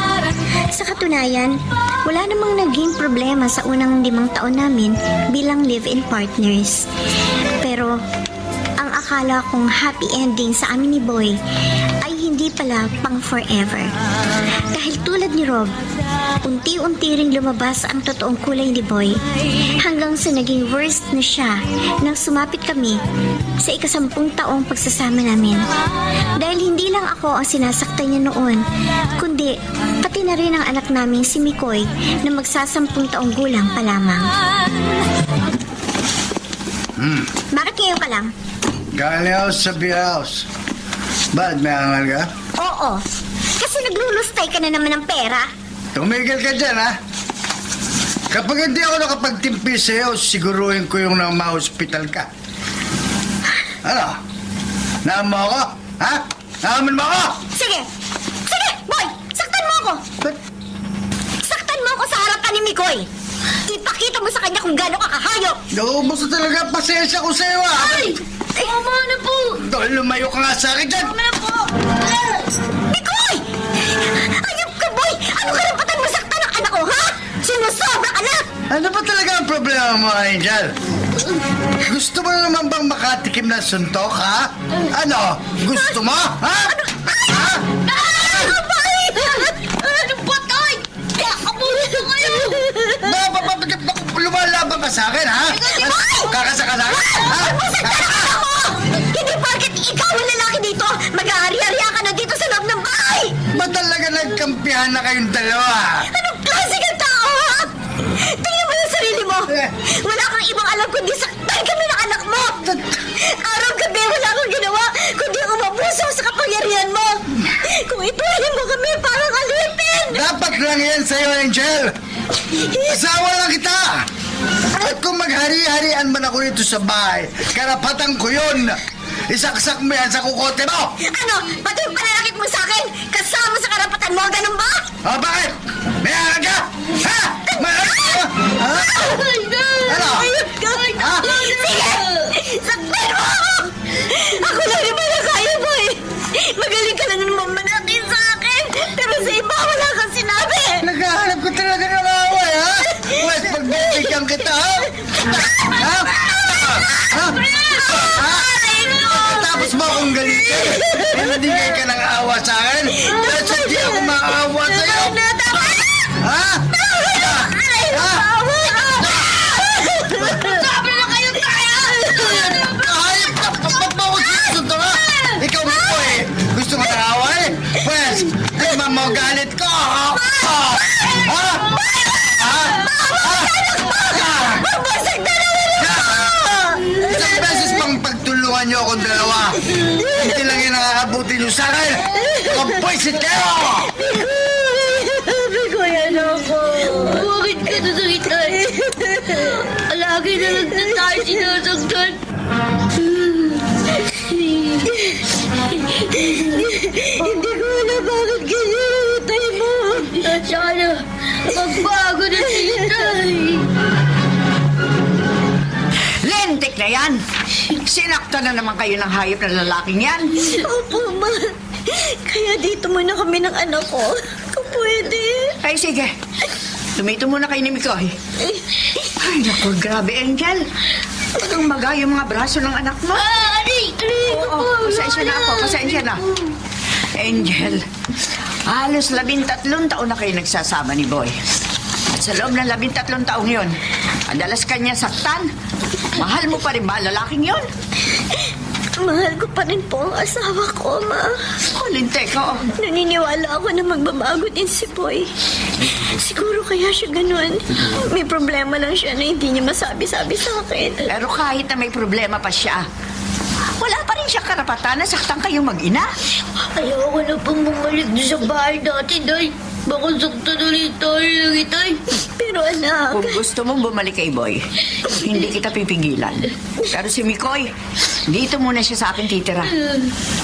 Sa katunayan, wala namang naging problema sa unang 5 taon namin bilang live-in partners. Pero ang akala kong happy ending sa amin ni Boy ay hindi pala pang forever. Dahil tulad ni Rob, unti-unti ring lumabas ang totoong kulay ni Boy hanggang sa naging worst na siya nang sumapit kami sa 10 taong pagsasama namin. Dahil hindi lang ako ang sinasaktan niya noon, kundi pati na rin ang anak namin si Mikoy na magsa-10 taong gulang pa lamang. Bakit ngayon ka lang? Galing ako sa beer house. Ba't may angal ka? Oo, kasi naglulustay ka na naman ng pera. Tumigil ka dyan, ha? Kapag hindi ako nakapagtimpi sa'yo, siguruhin ko yung nang ma-hospital ka. Ano? Naaman mo ako? Ha? Naaman mo ako? Sige! Sige, Boy! Saktan mo ako! Ba't? Saktan mo ako sa harapan ni Mikoy! Ipakita mo sa kanya kung gano'n ka kahayop! Naubos na talaga ang pasensya ko sa'yo, ha? Ay! Tama na po! Dahil lumayo ka nga sa akin dyan! Tama na po! Mikoy! Hayop ka, Boy! Ano karapatan mo saktan ang anak ko, ha? Sinusobra ka na! Ano ba talaga ang problema mo, Angel? Gusto mo na naman bang makatikim ng suntok, ha? Ano? Gusto mo? Ha? Ha? Boy! Ano ba, Toy? Kabulin ko kayo! Lumalaban ka sa akin, ha? Kakasaka sa akin? Ha? Hindi bakit ikaw ang lalaki dito? Mag-aari-ariya ka na dito sa loob ng bahay! Ba talaga nagkampihan na kayong dalawa? Anong klase kang tao, ha? Tingnan mo yung sarili mo! Wala kang ibang alam kundi saktan kami ng anak mo! Araw-gabi wala kang ginawa kundi umabuso sa kapangyarihan mo! Kung ituloy mo kami parang alipin! Dapat lang yan sa'yo, Angel! Asawa lang kita! At kung maghari-harian man ako dito sa bahay, karapatan ko yun! Isaksak mo yan sa kukote mo! Ano? Pati yung pananakit mo sa akin? Kasama sa karapatan mo, ganun ba? Ha, bakit? May angan ka? Ha? May angan ka? Ha? Ano? Ayun ka! Ha? Sige! Saktan mo ako! Ako lang rin pala kaya mo eh! Magaling ka lang naman manakit sa akin! Pero sa iba wala kang sinabi! Naghahanap ko talaga ng away, ha? Pwes, pagbibigyan kita, ha? Ha? Ha? Ha? Tapos mo akong galitin. Pinandigay ka ng awa sa akin. Kasi di ako maawa sa'yo. Ha? Ha? Sabi na kayo tayo! Kahit ka, ba't mo ako sinusunto, ha? Ikaw mo po, eh. Gusto mo ng away? Pwes, di mamagalit ko. Ha? Ha? Ha? Magbasag na naman ako! Isang beses pang pagtulungan niyo akong dalawa. Hindi lang yung nakakabuti niyo sa akin. Kapoisit kayo! Sabi ko yan ako. Bakit ka nasakitan? Lagi na lang na tayo sinasaktan. Hindi ko alam bakit ganyan ang utay mo. Sana magbago na si Itay. Lentik na yan! Sinakta na naman kayo ng hayop na lalaking yan. Opo, ma. Kaya dito muna kami ng anak ko. Kung pwede. Ay, sige. Tumito muna kayo ni Mikoy. Ay, naku, grabe, Angel. Talagang maga yung mga braso ng anak mo. Oo, pasensya na. Angel, halos 13 taon na kayo nagsasama ni Boy. At sa loob ng 13 taong yun, madalas kanya saktan. Mahal mo pa rin ba lalaking yun? Mahal ko pa rin po ang asawa ko, ma. Lintek, oo. Naniniwala ako na magbabago din si Boy. Siguro kaya siya ganun. May problema lang siya na hindi niya masabi-sabi sa akin. Pero kahit na may problema pa siya, wala pa rin siya karapatan na saktan kayong mag-ina. Ayoko na pong bumalik doon sa bahay dati, Day. Baka saktan ulit tayo ng itay. Pero anak, Kung gusto mong bumalik kay Boy, hindi kita pipigilan. Pero si Mikoy, dito muna siya sa akin titira.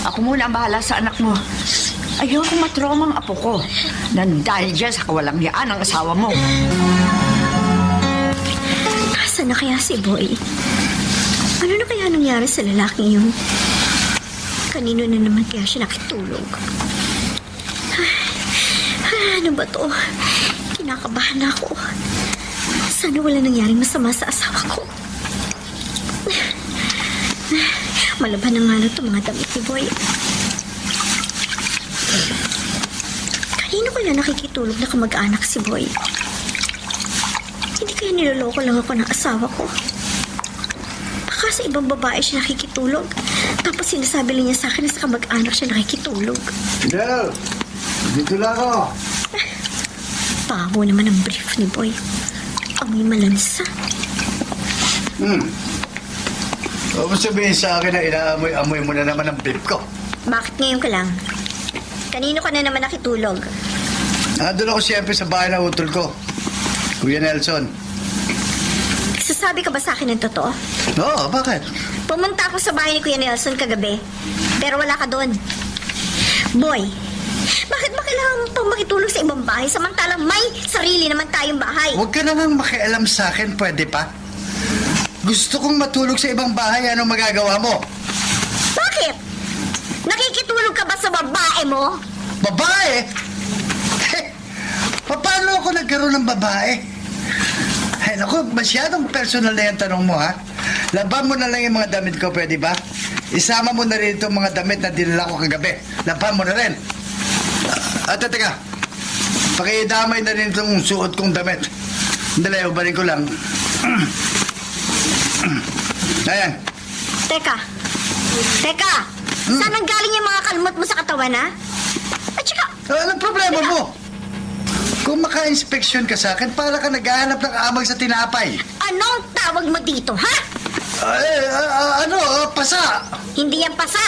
Ako muna ang bahala sa anak mo. Ayoko matromang apo ko. Nandahil dyan sa kawalang yaan ang asawa mo. nasaan na kaya si Boy? Ano na kaya nangyari sa lalaking yun? Kanino na naman kaya siya nakitulog? Ano ba to? Kinakabahan na ako. Sana wala nangyaring masama sa asawa ko. Malaban na nga na itong mga damit ni Boy. Kanino kaya nakikitulog na kamag-anak si Boy? Hindi kaya niloloko lang ako ng asawa ko? Baka sa ibang babae siya nakikitulog. Tapos sinasabi lang niya sa akin na sa kamag-anak siya nakikitulog. Del, dito lang ako. Baho naman ang brief ni Boy. Amoy malansa. Huwag mo sabihin sa akin na inaamoy-amoy mo na naman ang beef ko. Bakit ngayon ka lang? Kanino ka na naman nakitulog? Nandun ako siyempre sa bahay na utol ko. Kuya Nelson. Sasabi ka ba sa akin ng totoo? Oo, bakit? Pumunta ako sa bahay ni Kuya Nelson kagabi. Pero wala ka doon. Boy, bakit ba kailangan mo pang makitulog sa ibang bahay samantalang may sarili naman tayong bahay? Huwag ka na ngang makialam sa akin, pwede pa? Gusto kong matulog sa ibang bahay, anong magagawa mo? Bakit? Nakikitulog ka ba sa babae mo? Babae? Paano ako nagkaroon ng babae? Ay, naku, masyadong personal na yung tanong mo, ha? Laban mo na lang yung mga damit ko, pwede ba? Isama mo na rin itong mga damit na dinala ko kagabi. Laban mo na rin. At teka, pakidamay na rin itong suot kong damit. Dala, ubarin ko lang. Ayan. Teka. Saan ang galing yung mga kalmot mo sa katawan, ha? At saka, Anong problema mo? Kung maka-inspeksyon ka sa akin, para ka naghahanap ng amag sa tinapay. anong tawag mo dito, ha? Pasa. Hindi yan pasa.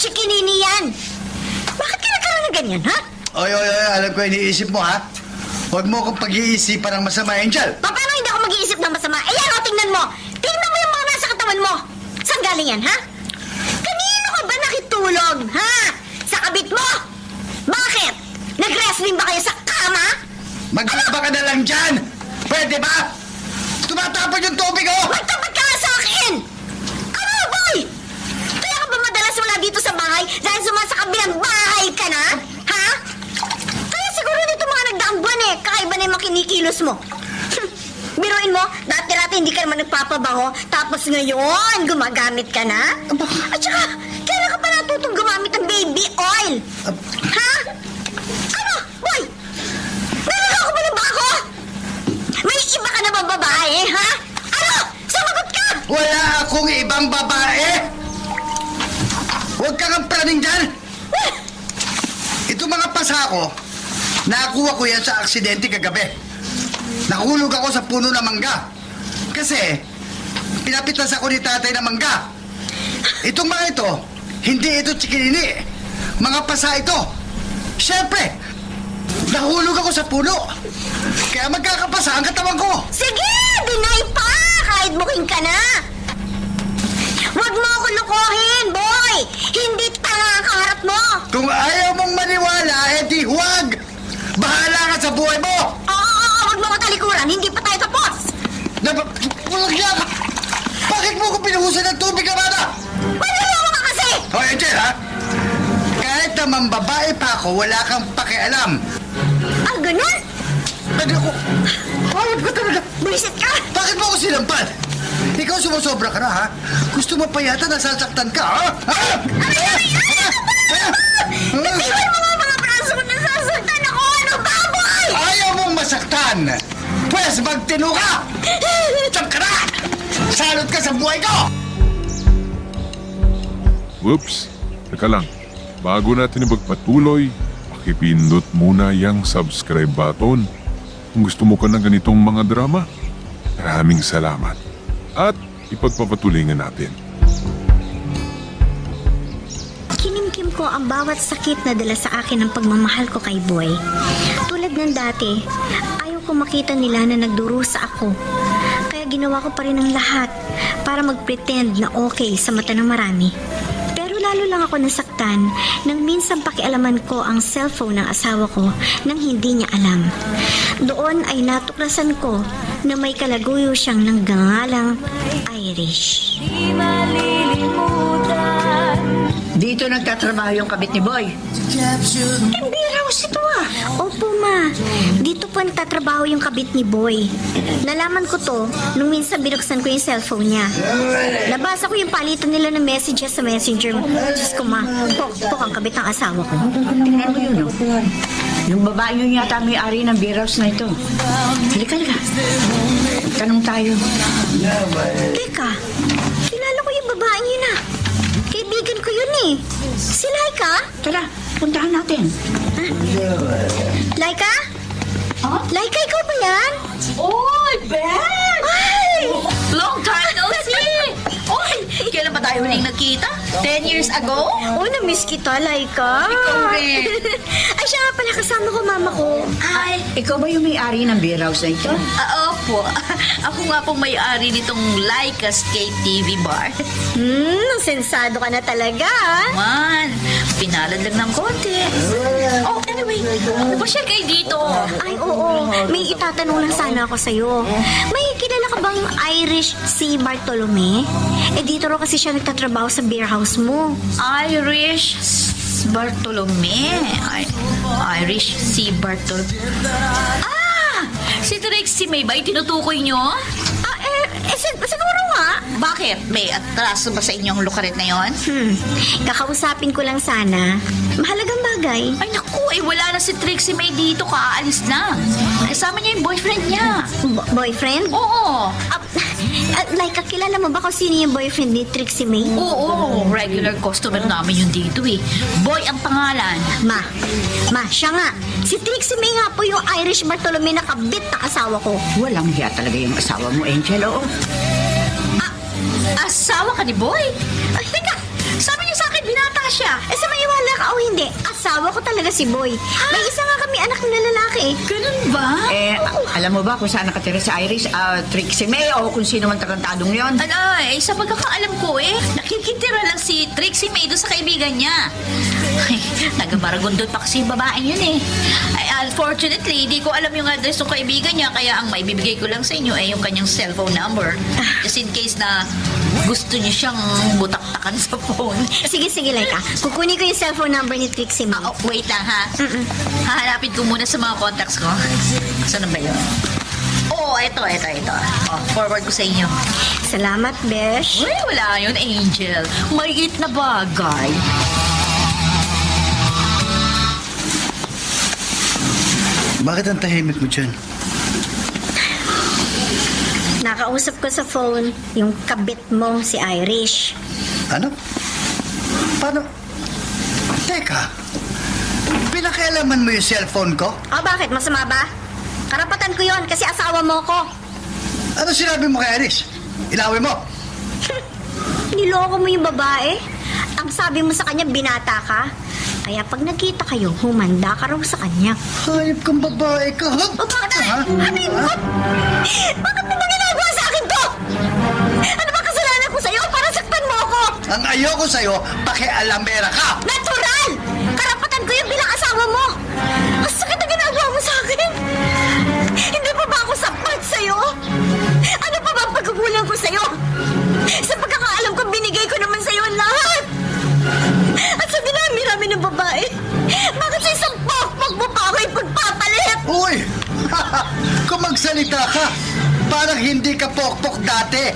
Chikinini yan. Bakit ka nagkaroon ng ganyan, ha? Oy, alam ko iniisip mo, ha? Huwag mo akong pag-iisipan ng masama, Angel. Paano hindi ako mag-iisip ng masama? Ayan, o, tingnan mo. Tingnan mo yung mga nasa katawan mo. Saan galing yan, ha? Kanino ka ba nakitulog, ha? Sa kabit mo? Bakit? Nag-wrestling ba kayo sa kama? Maglaba ka na lang dyan! Pwede ba? Tumatapon yung tubig, oh! Magtapat ka nga sa akin! Ano, boy? Kaya ka ba madalas wala dito sa bahay dahil sa kabilang bahay ka na? Ha? Kaya siguro nito mga nagdaang buwan eh, kakaiba na yung mga kinikilos mo. Biruin mo, dati-dati hindi ka naman nagpapabaho, tapos ngayon, gumagamit ka na? At saka, kailan ka pa natutong gumamit ng baby oil? Ha? Ano, boy? Nalala ko ba ng bako? May iba ka na ba babae, ha? Ano? Sumagot ka! Wala akong ibang babae! Huwag kang praning dyan! Ito mga pasa ko, nakuha ko yan sa aksidente kagabi. Nakulog ako sa puno ng mangga. Kasi, pinapitas ako ni tatay ng mangga. Itong mga ito, hindi ito chikinini. Mga pasa ito. Siyempre, nahulog ako sa puno. Kaya magkakapasa ang katawan ko. Sige, deny pa! Kahit booking ka na! Huwag mo ako lukohin, boy! Hindi tanga ang kaharap mo! Kung ayaw mong maniwala, edi huwag! Bahala ka sa buhay mo! Oo, huwag mo ko talikuran, hindi pa tayo tapos! Walang yan! Bakit mo ko pinuhusan ng tubig, Amanda? Maniloko ka kasi! Hoy, Angel, ha? Kahit naman babae pa ako, wala kang pakialam. Ang ganun? Pwede ako. Kawad ko talaga. Buisit ka! Bakit mo ako sinampal? Ikaw sumusobra ka na, ha? Gusto mo pa yata nasasaktan ka, ha? Natiwan mo nga mga braso ko nasasaktan ako! Ano ba, boy? Ayaw mong masaktan. Pwes, magtino ka! Diyan ka na! Salot ka sa buhay ko! Whoops! Teka lang. Bago natin ipagpatuloy, pakipindot muna yung subscribe button. Kung gusto mo ka ng ganitong mga drama, maraming salamat. At ipagpapatuloy nga natin. Kinimkim ko ang bawat sakit na dala sa akin ng pagmamahal ko kay Boy. Tulad ng dati, ayaw ko makita nila na nagdurusa ako. Kaya ginawa ko pa rin ang lahat para mag-pretend na okay sa mata ng marami. Pero lalo lang ako nasaktan nang minsan pakialaman ko ang cellphone ng asawa ko nang hindi niya alam. Doon ay natuklasan ko na may kalaguyo siyang nanggangalang Irish. Dito nagtatrabaho yung kabit ni Boy. Hindi raw ito ah. Opo, ma. Dito po nagtatrabaho yung kabit ni Boy. Nalaman ko to nung minsan binuksan ko yung cellphone niya. Nabasa ko yung palitan nila ng messages sa messenger. Diyos ko, ma. Pok ang kabit ng asawa ko. Tingnan mo yun, oh. Yung babae yun yata may-ari ng beer house na ito. Halika. Tanong tayo. Teka, kilala ko yung babaeng yun ah. Kaibigan ko yun eh. Si Laika? Tara, puntahan natin. Laika? Laika, ikaw ba yan? Oy, Ben! Ay! Long time no see! Oy, kailan ba tayo huling nagkita? 10 years ago? Oh, na-miss kita, Laika. Ikaw rin. Ay, siya nga pala, kasama ko mama ko. Ay, Ikaw ba yung may-ari ng beer house na ito? opo. Ako nga pong may-ari nitong Laika's Cake TV Bar. Sensado ka na talaga. Man, pinalad lang ng konti. Oh, anyway, ano ba siya kayo dito? Ay, oo. May itatanong lang sana ako sa'yo. May kilala ka bang Irish si Bartolome? Eh, dito ro kasi siya nagtatrabaho sa beer house mo. Irish Bartolome. Irish si Bartolome. Ah! Si Trixie May ba yung tinutukoy nyo? Siguro nga. Bakit? May atraso ba sa inyong lukaret na yon? Kakausapin ko lang sana. Mahalagang bagay. Ay naku, wala na si Trixie May dito, kaalis lang. Kasama niya yung boyfriend niya. Boyfriend? Oo. Like, kilala mo ba kung sino yung boyfriend ni Trixie May? Oo, regular customer namin yun dito eh. Boy ang pangalan. Ma, siya nga. Si Trixie May nga po yung Irish Bartolome na kabit na asawa ko. Walang hiya talaga yung asawa mo, Angel, oo. Asawa ka ni Boy? Ay, teka, sabi niya sa akin, binata siya. Sa maiwala ka o hindi, asawa ko talaga si Boy. May isa nga kami anak na lalaki. Ganun ba? Alam mo ba kung saan nakatira si Iris? Trixie May o kung sino man tarantadong yon? Sa pagkakaalam ko nakikitira lang si Trixie May doon sa kaibigan niya. Ay, taga-Maragondon pa kasi yung babaeng yun eh. Ay, unfortunately, di ko alam yung address ng kaibigan niya, kaya ang maibibigay ko lang sa inyo ay yung kanyang cellphone number. Just in case na gusto niyo siyang butaktakan sa phone. Sige, Laika. Kukunin ko yung cellphone number ni Trixie May. Wait lang ha. Hahanapin ko muna sa mga contacts ko. Saan na ba yun? Oh, ito. Oh, forward ko sa inyo. Salamat, Besh. Ay, wala yun, Angel. Maliit na bagay. Bakit ang tahimik mo dyan? Nakausap ko sa phone yung kabit mo, si Irish. Ano? Paano? Teka, pinakialaman mo yung cellphone ko? Bakit? Masama ba? Karapatan ko yon kasi asawa mo ko. Ano sinabi mo kay Alice? Ilaway mo? Niloko mo yung babae. Ang sabi mo sa kanya, binata ka. Kaya pag nagkita kayo, humanda ka raw sa kanya. Hayop kang babae ka, ha? Bakit? Ha? Ano yun? Bakit mo ba ginagawa sa akin to? Ano ba kasalanan ko sa'yo para saktan mo ako? Ang ayoko sa'yo, pakialamera ka! Natural! Karapatan ko yung bilang asawa mo! Ang sakit na ginagawa mo sa akin! Hindi pa ba ako sapat sa'yo? Ano pa ba ang pagkukulang ko sa'yo? Sa pagkakaalam ko, binigay ko naman sa'yo ang lahat! At sa dinami-rami ng babae, bakit sa isang pokpok mo pa ako ipagpapalit? Uy! Kung magsalita ka, parang hindi ka pokpok dati.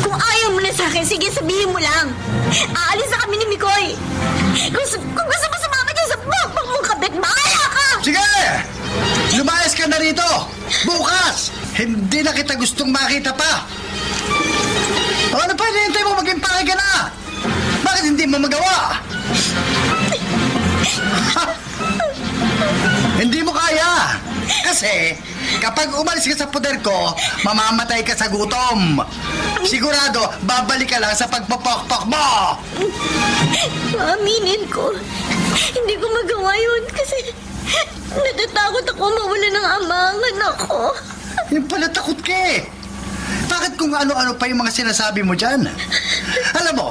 Kung ayaw mo na sa akin, sige, sabihin mo lang. Aalis na kami ni Mikoy. Kung gusto mo sumama dyan sa pokpok mong kabit, bahala ka! Sige! Lumayas ka na rito! Bukas! Hindi na kita gustong makita pa! O ano pa, hinihintay mo maging pangay ka na? Bakit hindi mo magawa? Hindi mo kaya! Kasi kapag umalis ka sa poder ko, mamamatay ka sa gutom. Sigurado, babalik ka lang sa pagpapakpak mo. Maaminin ko, hindi ko magawa yun kasi natatakot ako mawala ng ama ang anak ko. Yung pala takot ka eh. Bakit kung ano-ano pa yung mga sinasabi mo dyan? Alam mo,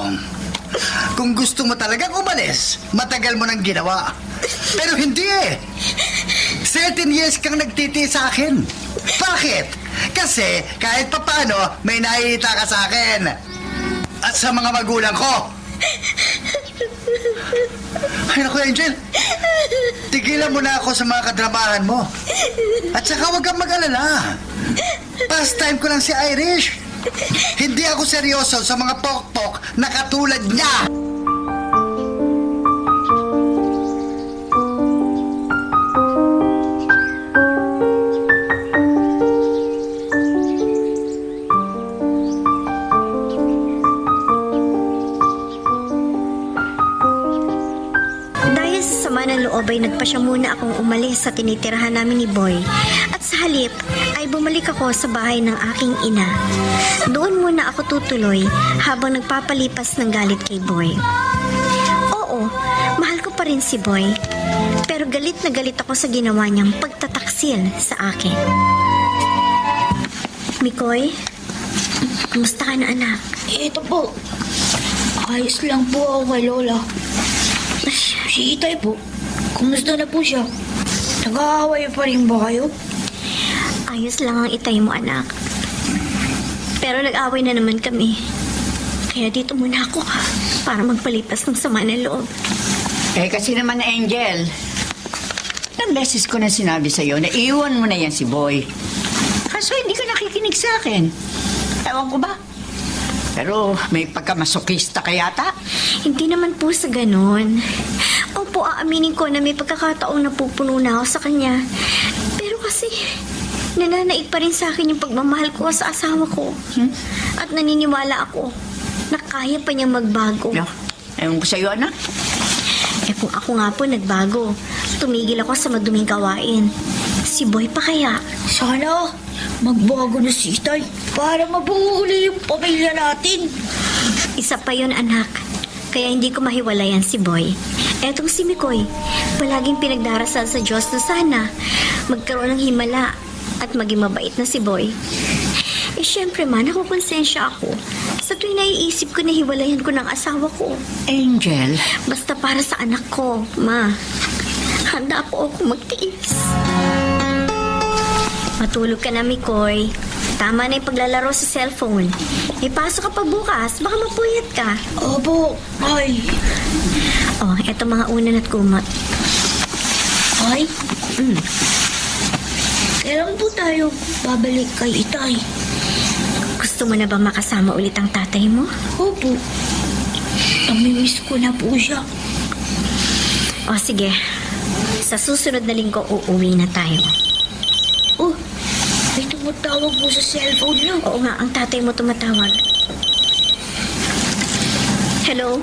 kung gusto mo talagang umalis, matagal mo nang ginawa. Pero hindi eh. 13 years kang nagtitiis sa akin. Bakit? Kasi kahit papano, may nakikita ka sa akin. At sa mga magulang ko. Ay naku, Angel. Tigilan mo na ako sa mga kadrabahan mo. At saka huwag kang mag-alala. Pastime ko lang si Irish. Hindi ako seryoso sa mga pokpok na katulad niya. Dahil sa sama ng loob ay nagpa siya muna akong umalis sa tinitirahan namin ni Boy. At sa halip ay bumalik ako sa bahay ng aking ina. Doon muna ako tutuloy habang nagpapalipas ng galit kay Boy. Oo, mahal ko pa rin si Boy. Pero galit na galit ako sa ginawa niyang pagtataksil sa akin. Mikoy, kumusta ka na anak? Ito po. Ayos lang po ako kay Lola. Si Itay po, kumusta na po siya? Nag-aaway pa rin ba kayo? Ayos lang ang itay mo anak. Pero nag-away na naman kami. Kaya dito muna ako para magpalipas ng sama ng loob. Eh kasi naman, Angel, ilang beses ko na sinabi sa'yo na iwan mo na yan si Boy. Kaso hindi ka nakikinig sa akin. Ewan ko ba? Pero may pagkamasokista ka yata? Hindi naman po sa ganon. Opo, aaminin ko na may pagkakataong napupuno na ako sa kanya. Pero kasi, nananaig pa rin sa akin yung pagmamahal ko sa asawa ko. At naniniwala ako na kaya pa niyang magbago. No? Ewan ko sa'yo, anak. Eh kung ako nga po nagbago, tumigil ako sa maduming gawain. Si Boy pa kaya? Sana magbago na si Itay para mabuo uli yung pamilya natin. Isa pa yon anak. Kaya hindi ko mahiwalayan si Boy. Etong si Mikoy, palaging pinagdarasal sa Diyos na sana magkaroon ng himala at maging mabait na si Boy. Eh syempre man, nakukonsensya ako sa tuwing naiisip ko na hiwalayan ko ng asawa ko. Angel, Basta para sa anak ko, ma. Handa po ako magtiis. Matulog ka na, Mikoy. Tama na yung paglalaro sa cellphone. May pasok ka pa bukas, baka mapuyat ka. Opo, ay. Oh, eto mga unan at kumot. Ay? Kailan po tayo babalik kay Itay? Gusto mo na ba makasama ulit ang tatay mo? Opo. Namimiss ko na po siya. O sige, sa susunod na linggo uuwi na tayo. Oh, may tumatawag po sa cellphone niyo. Oo nga, ang tatay mo tumatawag. Hello?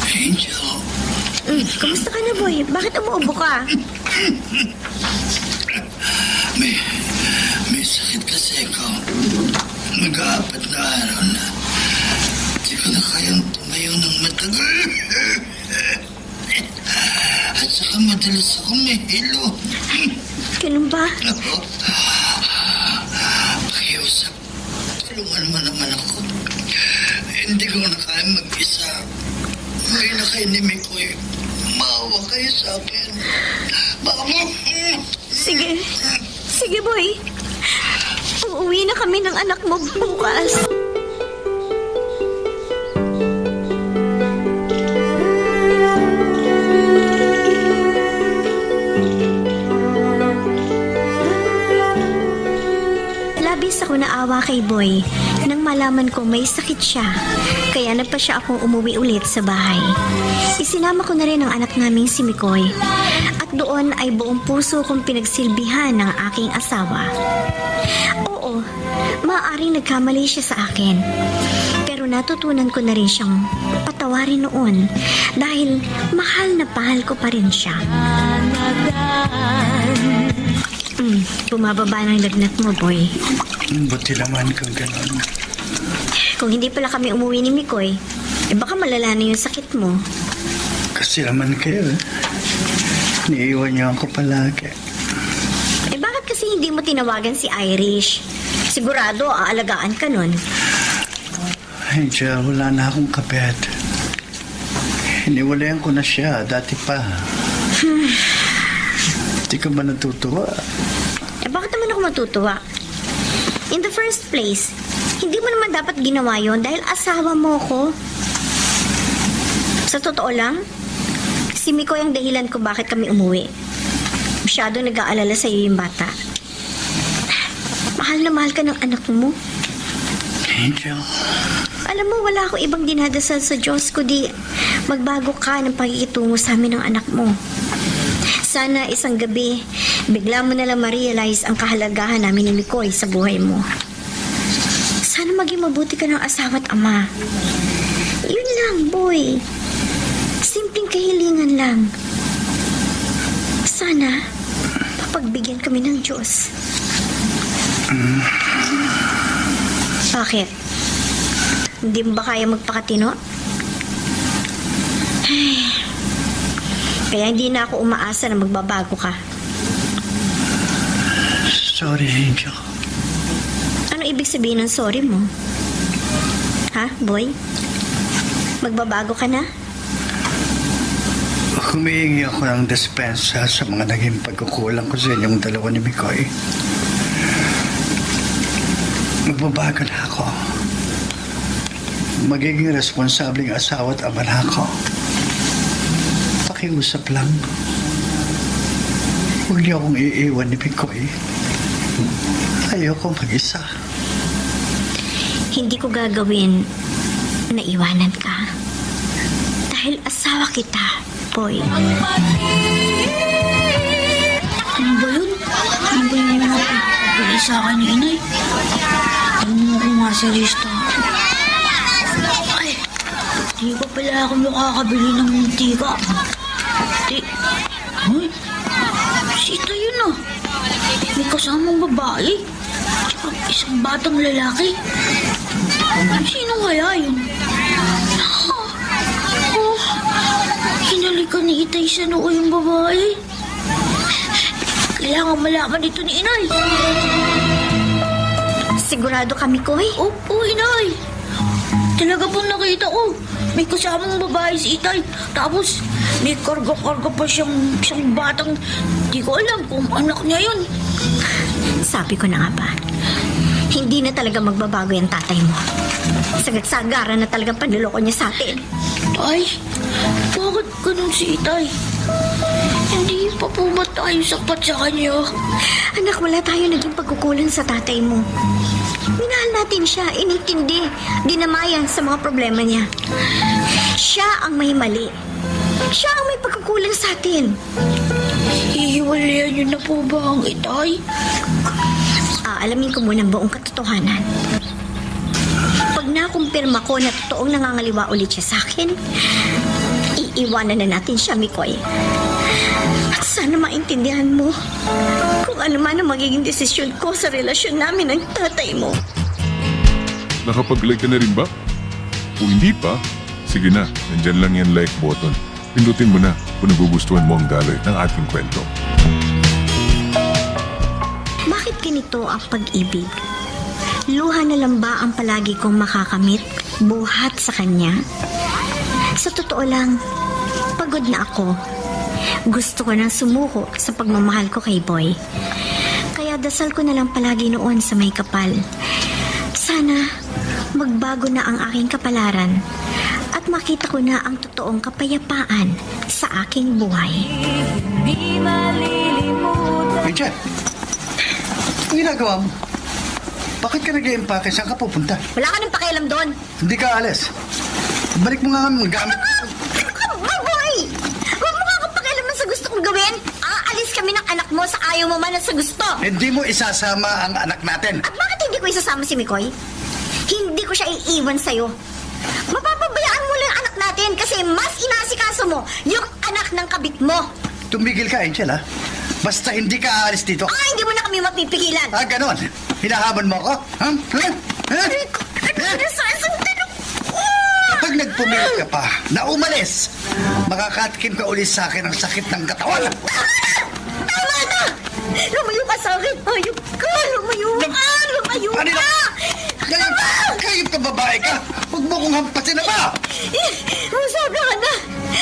Angel, Kamusta ka na, Boy? Bakit umuubo ka? may sakit kasi ako. Mag-aapat na araw na. Hindi ko na kayang tumayo ng matagal. At saka madalas ako may hilo. Ganun ba? Pakiusap, tulungan mo naman ako. Hindi ko na kaya mag-isa. Ngayon na kayo ni Mikoy. Maawa kayo sa akin. Sige. Sige, Boy. Uuwi na kami ng anak mo bukas. Labis ako naawa kay Boy nang malaman ko may sakit siya. Kaya nagpa siya akong umuwi ulit sa bahay. Isinama ko na rin ang anak naming si Mikoy. At doon ay buong puso kong pinagsilbihan ng aking asawa. Oo, maaaring nagkamali siya sa akin. Pero natutunan ko na rin siyang patawarin noon dahil mahal na mahal ko pa rin siya. Bumababa ng lagnat mo, boy. Buti naman kung gano'n. Kung hindi pala kami umuwi ni Mikoy, baka malala na yung sakit mo. Kasi naman kayo, niiwan niyo ako palagi. Bakit kasi hindi mo tinawagan si Irish? Sigurado, aalagaan ka nun. Angel, wala na akong kapet. Hiniwalayan ko na siya, dati pa. Hindi ka ba natutuwa? Bakit naman ako matutuwa? In the first place, hindi mo naman dapat ginawa yon dahil asawa mo ko. Sa totoo lang, si Mikoy ang dahilan ko bakit kami umuwi. Masyado nag-aalala sa'yo yung bata. Mahal na mahal ka ng anak mo. Angel, Alam mo, wala akong ibang dinadasal sa Diyos kundi magbago ka ng pakikitungo sa amin ng anak mo. Sana isang gabi, bigla mo nalang ma-realize ang kahalagahan namin ni Mikoy sa buhay mo. Sana maging mabuti ka ng asawa at ama. Yun lang, boy. Simpleng kahilingan lang. Sana, pagbigyan kami ng Diyos. Bakit? Hindi mo ba kaya magpakatino? Ay, kaya hindi na ako umaasa na magbabago ka. sorry, Angel. Ano ibig sabihin ng sorry mo? Ha, boy? Magbabago ka na? Humihingi ako ng dispensa sa mga naging pagkukulang ko sa inyong dalawa ni Mikoy. Magbabago na ako. Magiging responsabling asawa at ama na ako. Pakiusap lang. Huwag niyo akong iiwan ni Mikoy. Ayoko mag-isa. Hindi ko gagawin na iwanan ka. Dahil asawa kita, boy. Ano ba yun? Ano ba yung mga pagpili sa akin ni Inay? Ano mo kung nga sa lista? Ay, di ba pala ako nakakabili ng muntika? Di, ay, sita yun ah. May kasamang babae. Tsaka isang batang lalaki. Sino kaya yun? Hinalikan ni Itay sa noo yung babae. Kailangan malaman ito ni Inay. Sigurado kami, Koy? Opo, Inay. Talaga pong nakita ko. May kasamang babae si Itay. Tapos, may karga-karga pa siyang batang di ko alam kung anak niya yun. Sabi ko na nga ba, hindi na talaga magbabago yung tatay mo. Sagat-sagara na talagang panluloko niya sa atin. Ay, bakit ganun si Itay? Hindi pa po ba tayo sapat sa kanya? Anak, wala tayo naging pagkukulang sa tatay mo. Minahal natin siya, inintindi, dinamayan sa mga problema niya. Siya ang may mali. Siya ang may pagkukulang sa atin. Hihiwalayan niyo na po ba ang Itay? Alamin ko muna ang buong katotohanan. Pag nakumpirma ko na totoong nangangaliwa ulit siya sa akin, iiwanan na natin siya, Mikoy. At sana maintindihan mo kung ano man ang magiging desisyon ko sa relasyon namin ng tatay mo. Nakapag-like ka na rin ba? Kung hindi pa, sige na, nandyan lang yan like button. Pindutin mo na kung nagugustuhan mo ang daloy ng ating kwento. Bakit ganito ang pag-ibig? Luha na lang ba ang palagi kong makakamit buhat sa kanya? Sa totoo lang, pagod na ako. Gusto ko nang sumuko sa pagmamahal ko kay Boy. Kaya dasal ko na lang palagi noon sa may kapal. Sana magbago na ang aking kapalaran at makita ko na ang totoong kapayapaan sa aking buhay. Angel, ang ginagawa mo? Bakit ka nag-i-empake? Saan ka pupunta? Wala ka nang pakialam doon. Hindi ka alis. Balik mo nga ang gamit. Boy! Huwag mo nga akong pakialaman sa gusto kong gawin. Aalis kami ng anak mo sa ayaw mo man at sa gusto. Hindi mo isasama ang anak natin. At bakit hindi ko isasama si Mikoy? Hindi ko siya iiwan sa'yo. Mapapabayaan mo lang ang anak natin kasi mas inasikaso mo yung anak ng kabit mo. Tumigil ka, Angel, ha? Basta hindi ka aalis dito. Hindi mo na kami mapipigilan. Ganon. Hinahabol mo ako? Pag nagpumilit ka pa na umalis, makakatikim ka ulit sa akin ang sakit ng katawan. Tama na! Lumayo ka sa akin! Hayop ka! Lumayo ka! Lumayo Ano ka! na? Kayip ka babae ka! Huwag mo kong hampasin na ba? Masabi ka na!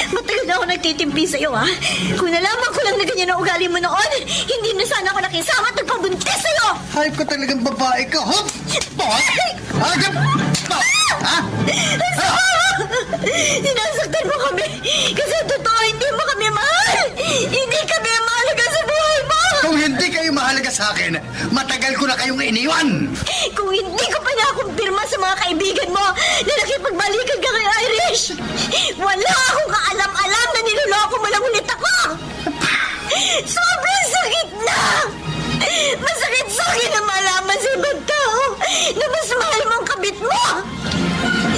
Matagal na ako nagtitimpi sa'yo, ha? Kung nalaman ko lang na ganyan ang ugali mo noon, hindi na sana ako nakisama at nagpabuntis sa'yo! Hayop ka talagang babae ka! Hop! Agap! Ha? Sinasaktan mo kami kasi totoo hindi mo kami mahal! Hindi kami mahalaga sa buhay mo! Kung hindi kayo mahalaga sa akin, matagal ko na kayong iniwan! Kung hindi ko pa nakumpirma sa mga kaibigan mo na nakipagbalikan ka kay Irish, wala akong kaalam-alam na niloloko mo lang ulit ako! Sobrang sakit na! Masakit sa akin na malaman sa ibang tao na mas mahal mo ang kabit mo!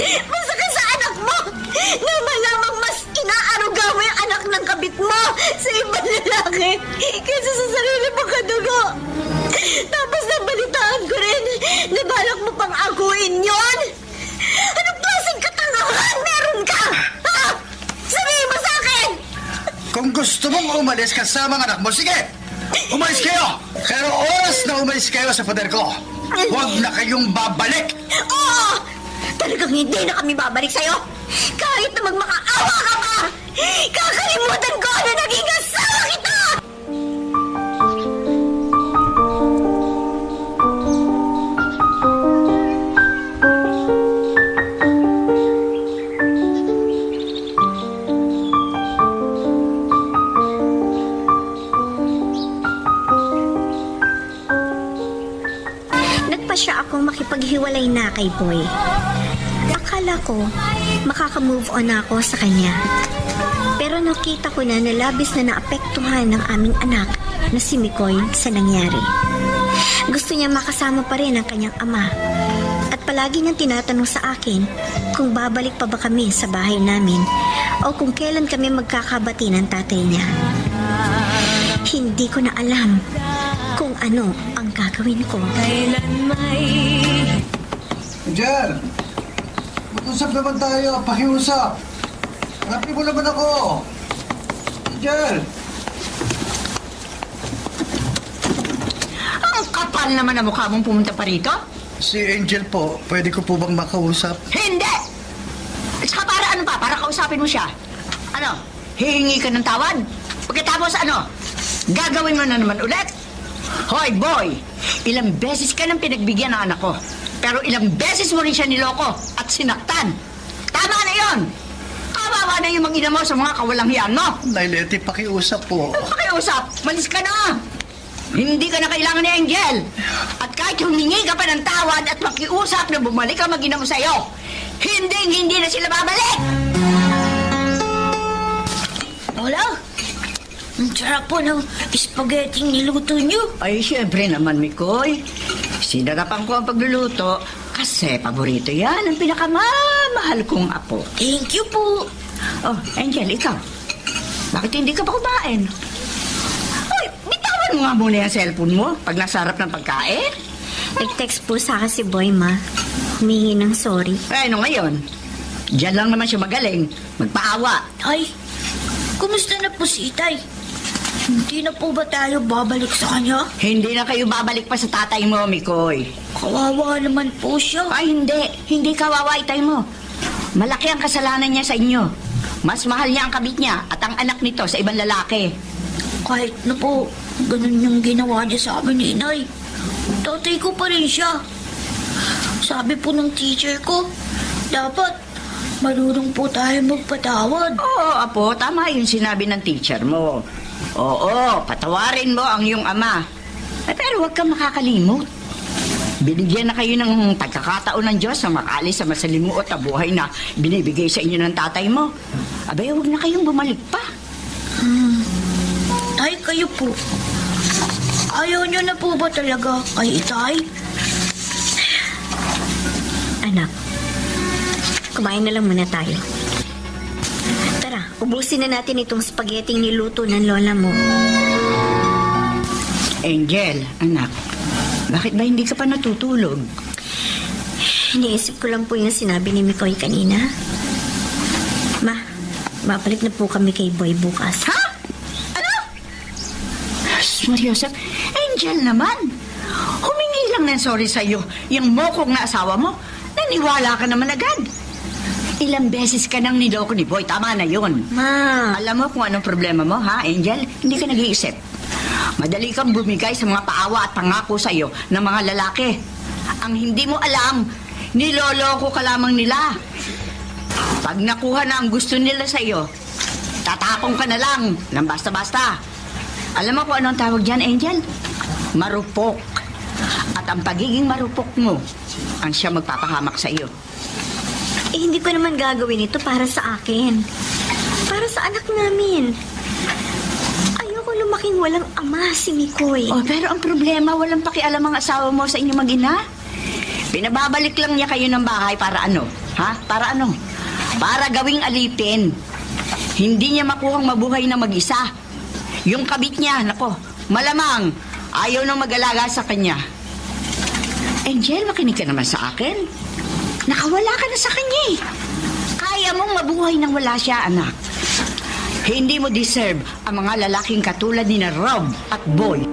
Masakit sa anak mo na malamang mas inaaruga mo yung anak ng kabit mo sa ibang lalaki kaysa sa sarili mong kadugo. Tapos nabalitaan ko rin na balak mo pang aguin yon. Anong klaseng katangahan meron ka? Ha? Sabihin mo sa akin! Kung gusto mong umalis kasama ang anak mo, sige! Umalis kayo! Pero oras na umalis kayo sa pader ko, huwag na kayong babalik! Oo! Talagang hindi na kami babalik sa'yo! Kahit na magmakaawa ka pa! Kakalimutan ko na naging asawa kita! Nagpa siya akong makipaghiwalay na kay Boy. Akala ko, makaka-move on na ako sa kanya. Pero nakita ko na labis na naapektuhan ng aming anak na si Mikoy sa nangyari. Gusto niya makasama pa rin ang kanyang ama. At palagi niyang tinatanong sa akin kung babalik pa ba kami sa bahay namin o kung kailan kami magkakabati ng tatay niya. Hindi ko na alam kung ano ang gagawin ko. Angel! Mag-usap naman tayo, pakiusap! Hanapin mo naman ako! Angel! Ang kapal naman na mukha mong pumunta pa rito? Si Angel po, pwede ko po bang makausap? Hindi! At saka para ano pa? Para kausapin mo siya. Ano? Hihingi ka ng tawad? Pagkatapos ano? Gagawin mo na naman ulit? Hoy, boy! Ilang beses ka nang pinagbigyan ng anak ko. Pero ilang beses mo rin siya niloko at sinaktan. Tama na yon! Kawawa na yung mag-ina mo sa mga kawalang hiyan mo. Nay Leti, pakiusap po. Pakiusap, malis ka na! Hindi ka na kailangan ni Angel. At kahit humingi ka pa ng tawad at makiusap na bumalik ang mag-ina mo sa'yo, hindi na sila babalik! Lola, ang sarap po ng spaghetti niluto niyo. Ay, syempre naman, Mikoy. Sinarapan ko ang pagluluto kasi paborito yan ang pinakamamahal kong apo. Thank you po. Oh, Angel, ikaw. Bakit hindi ka pa kumain? Ay, bitawan mo nga muna yung cellphone mo pag nasa harap ng pagkain. Nag-text po sa akin si Boy, ma. Humingi ng sorry. Eh, ano ngayon? Diyan lang naman siya magaling. Magpaawa. Ay, kumusta na po si Itay? Hindi na po ba tayo babalik sa kanya? Hindi na kayo babalik pa sa tatay mo, Mikoy. Kawawa naman po siya. Ay, hindi. Hindi kawawa itay mo. Malaki ang kasalanan niya sa inyo. Mas mahal niya ang kabit niya at ang anak nito sa ibang lalaki. Kahit na po, ganun yung ginawa niya sa amin ni Inay. Tatay ko pa rin siya. Sabi po ng teacher ko, dapat marunong po tayo magpatawad. Oo, apo. Tama yung sinabi ng teacher mo. Oo, patawarin mo ang iyong ama. Pero huwag kang makakalimot. Binigyan na kayo ng pagkakataon ng Diyos na makaalis sa masalimuot na buhay na binibigay sa inyo ng tatay mo. Abay, huwag na kayong bumalik pa. Tay, kayo po. Ayaw niyo na po ba talaga kay Itay? Anak, kumain na lang muna tayo. Tara, ubusin na natin itong spaghetti niluto ng lola mo. Angel, anak, bakit ba hindi ka pa natutulog? Iniisip ko lang po yung sinabi ni Mikoy kanina. Ma, babalik na po kami kay Boy bukas. Ha? Ano? Joseph, Angel naman. Humingi lang ng sorry sa'yo. Yung mokong na asawa mo, naniwala ka naman agad. Ilang beses ka nang niloko ni Boy, tama na yun. Ma, Alam mo kung anong problema mo, ha, Angel? Hindi ka nag-iisip. Madali kang bumigay sa mga paawa at pangako sa'yo ng mga lalaki. Ang hindi mo alam, niloloko ka lamang nila. Pag nakuha na ang gusto nila sa'yo, tatapong ka na lang ng basta-basta. Alam mo kung anong tawag dyan, Angel? Marupok. At ang pagiging marupok mo, ang siya magpapahamak sa'yo. hindi ko naman gagawin ito para sa akin. Para sa anak namin. Ayoko lumaking walang ama si Mikoy. Oh, pero ang problema, walang pakialam ang asawa mo sa inyong mag-ina. Pinababalik lang niya kayo ng bahay para ano? Ha? Para ano? Para gawing alipin. Hindi niya makuhang mabuhay na mag-isa. Yung kabit niya, nako, malamang ayaw nang mag-alaga sa kanya. Angel, makinig ka naman sa akin. Nakawala ka na sa kanya eh. Kaya mong mabuhay nang wala siya, anak. Hindi mo deserve ang mga lalaking katulad ni na Rob at Boy.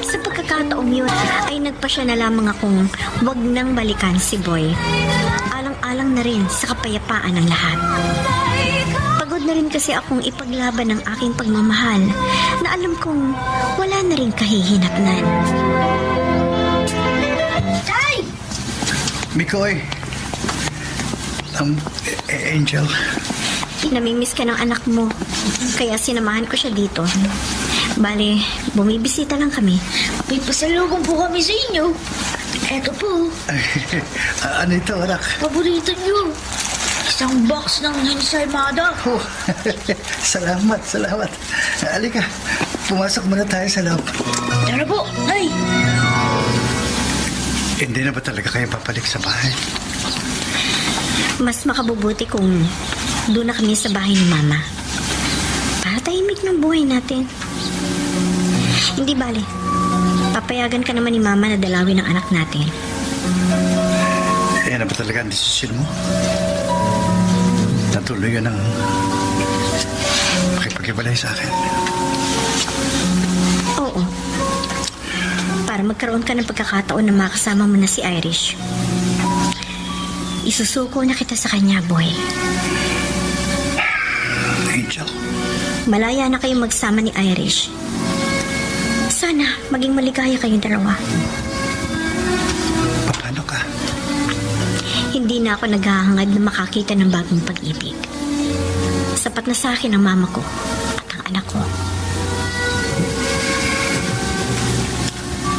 Sa pagkakataong yun, ay nagpa siya na lamang akong wag nang balikan si Boy. Alang-alang na rin sa kapayapaan ng lahat. Pagod na rin kasi akong ipaglaban ng aking pagmamahal na alam kong wala na rin kahihinatnan. Tay! Mikoy. Angel. Namimiss ka ng anak mo, kaya sinamahan ko siya dito. Bale, bumibisita lang kami. May pasalubong po kami sa inyo. Eto po, Ano ito, anak? paborito nyo. Isang box ng ensaymada. Oh, salamat. Halika, pumasok muna tayo sa loob. Tara po, Nay. Hindi na ba talaga kayo papalik sa bahay? Mas makabubuti kung doon na kami sa bahay ni Mama. Para tahimik ng buhay natin. Hindi bale. Papayagan ka naman ni Mama na dalawin ang anak natin. Yan na ba talaga ang desisyon mo? Natuloy yan ang makipag-ibalay sa akin. Oo. Para magkaroon ka ng pagkakataon na makasama mo na si Irish. Isusuko na kita sa kanya, Boy. Angel, Malaya na kayong magsama ni Irish. Sana maging maligaya kayong dalawa. paano ka? Hindi na ako naghahangad na makakita ng bagong pag-ibig. Sapat na sa akin ang mama ko at ang anak ko.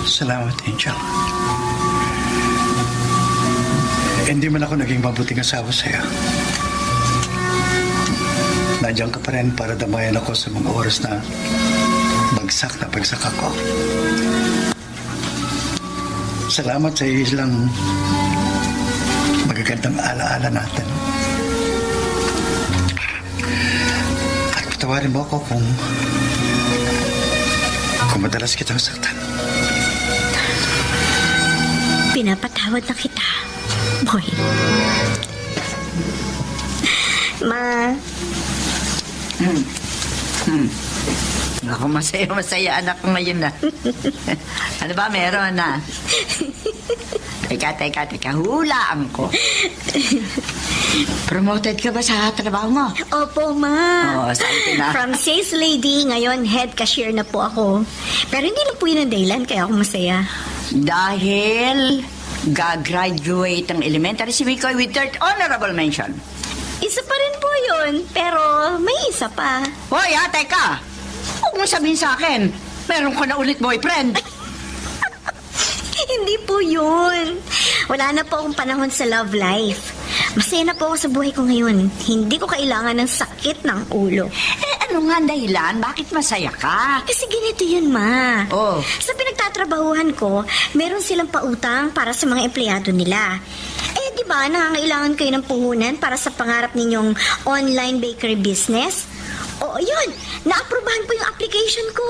Salamat, Angel. Hindi man ako naging mabuting asawa sa'yo. Nandiyan ka pa rin para damayan ako sa mga oras na bagsak ako. Salamat sa ilang magagandang alaala natin. At patawarin mo ako kung madalas kitang saktan. Pinapatawad na kita, Boy. Ma, Ako, masaya anak ko ngayon na. Ano ba meron na? Teka, hulaan ko. Promoted ka ba sa trabaho mo? opo, Ma. Oo, saan na? From sales lady, ngayon head cashier na po ako. Pero hindi na po yun ang dahilan, kaya ako masaya. Dahil gagraduate ang elementary si Mikoy with third honorable mention. Isa pa rin po yun, pero may isa pa. Hoy, teka! Huwag mo sabihin sa akin, meron ka na ulit boyfriend. Hindi po yun. Wala na po akong panahon sa love life. Masaya na po ako sa buhay ko ngayon. Hindi ko kailangan ng sakit ng ulo. Ano Ano nga ang dahilan? Bakit masaya ka? Kasi ganito yun, Ma. Oh. Sa pinagtatrabahuhan ko, meron silang pautang para sa mga empleyado nila. Eh, di ba, nangangailangan kayo ng puhunan para sa pangarap ninyong online bakery business? Oo, yun. Naaprubahan po yung application ko.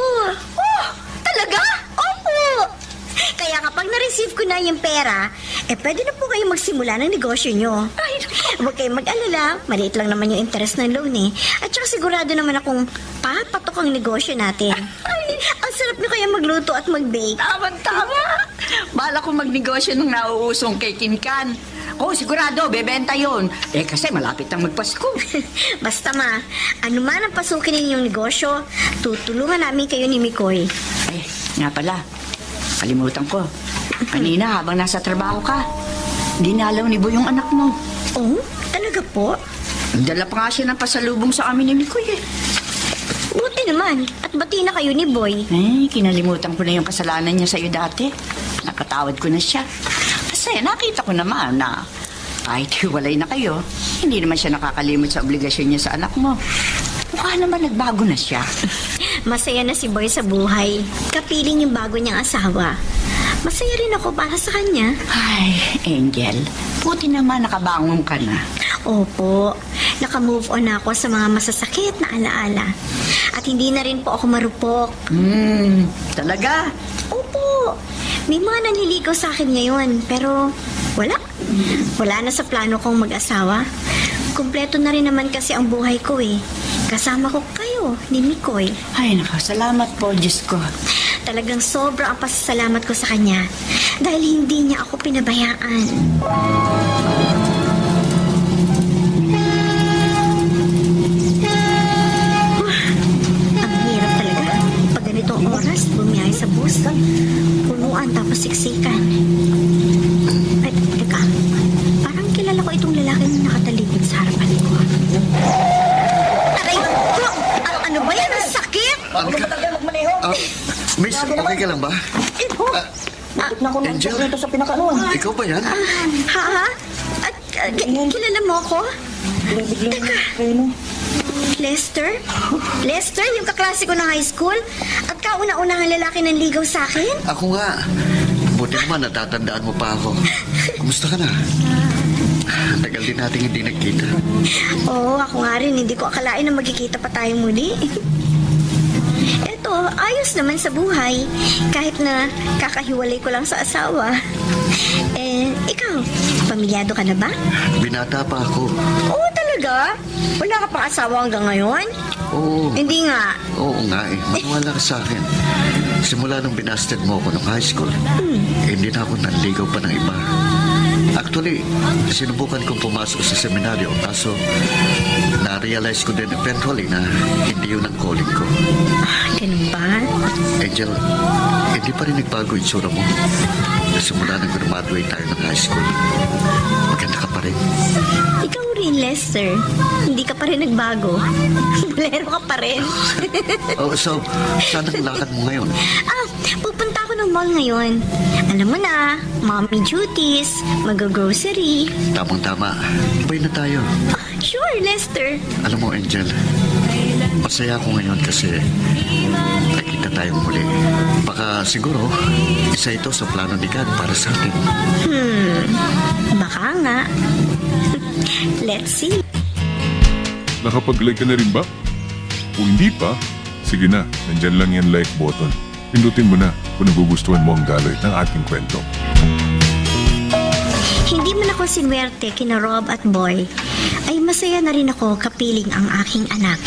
Oh, talaga? Opo. Kaya kapag na-receive ko na yung pera, pwede na po kayo magsimula ng negosyo nyo. Huwag kayong mag-alala, maliit lang naman yung interest ng loan eh. At saka sigurado naman akong papatok ang negosyo natin. Ang sarap nyo kaya magluto at mag-bake. Tama. Bala ko magnegosyo ng nauusong kay Kinkan. Oh, sigurado, bebenta yon. Kasi malapit ang magpasko. Basta ma, ano man ang pasukin ninyong negosyo, tutulungan namin kayo ni Mikoy. Nga pala, kalimutan ko. Kanina, habang nasa trabaho ka, dinalaw ni Boy yung anak mo. Oh, talaga po? Dala pa nga siya ng pasalubong sa amin ni Mikoy eh. Buti naman, at bati na kayo ni Boy. Kinalimutan ko na yung kasalanan niya sa'yo dati. Nakatawad ko na siya. Kasi nakita ko naman na kahit hiwalay na kayo, hindi naman siya nakakalimot sa obligasyon niya sa anak mo. Mukha naman nagbago na siya. Masaya na si Boy sa buhay. Kapiling yung bago niyang asawa. Masaya rin ako para sa kanya. Ay, Angel, buti naman nakabangon ka na. Opo, naka-move on ako sa mga masasakit na alaala. At hindi na rin po ako marupok. Talaga? Opo, may mga nanliligaw sa akin ngayon, pero wala. Wala na sa plano kong mag-asawa. Kumpleto na rin naman kasi ang buhay ko eh. Kasama ko kayo ni Mikoy. Ay, salamat po, Diyos ko. Talagang sobra ang pasasalamat ko sa kanya dahil hindi niya ako pinabayaan. Ang hirap talaga. Pag ganitong oras, bumiyahe sa bus. Punuan tapos siksikan. Ay, teka. Parang kilala ko itong lalaki na nakatalikod sa harapan ko. Aray! Ano ba yan? Ang sakit! Miss, okay ka lang ba? Angel, ikaw ba yan? Ha? At, kilala mo ako? Teka. Lester? Lester, yung kaklase ko ng high school? At kauna-unahang lalaki ng ligaw sa akin? Ako nga. Buti naman natatandaan mo pa ako. Kumusta ka na? Tagal din natin hindi nagkita. Oo, ako nga rin. Hindi ko akalain na magkikita pa tayo muli. Eto, ayos naman sa buhay. Kahit na kakahiwalay ko lang sa asawa. Ikaw, pamilyado ka na ba? Binata pa ako. Oo, talaga? Wala ka pang asawa hanggang ngayon? Oo. Hindi nga. Oo nga eh. Maniwala ka sa akin. Simula nung binasted mo ako nung high school, hindi na ako nanligaw pa ng iba. Actually, sinubukan kong pumasok sa seminaryo kaso na-realize ko din eventually na hindi yun ang calling ko. Ganun ba? Angel, hindi pa rin nagbago yung tsura mo. Simula nang graduate tayo ng high school, maganda ka pa rin. Ikaw rin, Lester. Hindi ka pa rin nagbago. Bolero ka pa rin. Oh, so, saan ang lakad mo ngayon? Pupunta ako ng mall ngayon. Alam mo na, mommy duties, mag-grocery. Tamang-tama. Bay na tayo. Sure, Lester. Alam mo, Angel, masaya ako ngayon kasi nakita tayong muli. Baka siguro, isa ito sa plano ni God para sa atin. Baka nga. Let's see. Nakapag-like ka na rin ba? Kung hindi pa, sige na, nandyan lang yan like button. Pindutin mo na kung nagugustuhan mo ang daloy ng ating kwento. Hindi man ako sinwerte kina Rob at Boy, ay masaya na rin ako kapiling ang aking anak,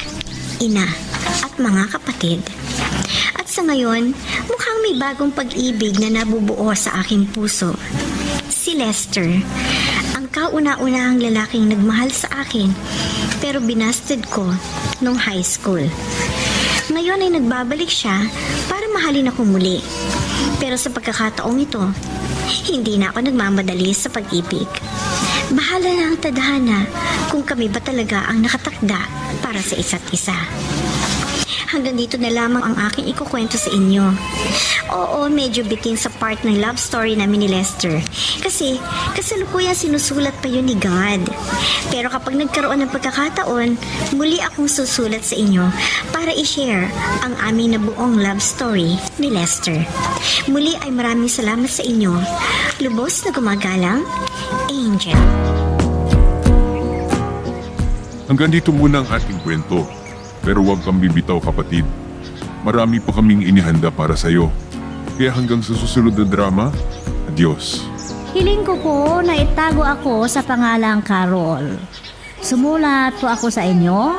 ina, at mga kapatid. At sa ngayon, mukhang may bagong pag-ibig na nabubuo sa aking puso. Si Lester, ang kauna-unahang lalaking nagmahal sa akin, pero binasted ko nung high school. Ngayon ay nagbabalik siya para mahalin ako muli. Pero sa pagkakataong ito, hindi na ako nagmamadali sa pag-ibig. Bahala na ang tadhana kung kami ba talaga ang nakatakda para sa isa't isa. Hanggang dito na lamang ang aking ikukwento sa inyo. Oo, medyo bitin sa part ng love story namin ni Lester. Kasi kasalukuyan sinusulat pa yun ni God. Pero kapag nagkaroon ng pagkakataon, muli akong susulat sa inyo para i-share ang aming nabuong love story ni Lester. Muli ay maraming salamat sa inyo. Lubos na gumagalang, Angel. Hanggang dito muna ang ating kwento. Pero huwag kang bibitaw, kapatid. Marami pa kaming inihanda para sa'yo. Kaya hanggang sa susunod na drama, adios. Hiling ko po na itago ako sa pangalang Carol. Sumulat po ako sa inyo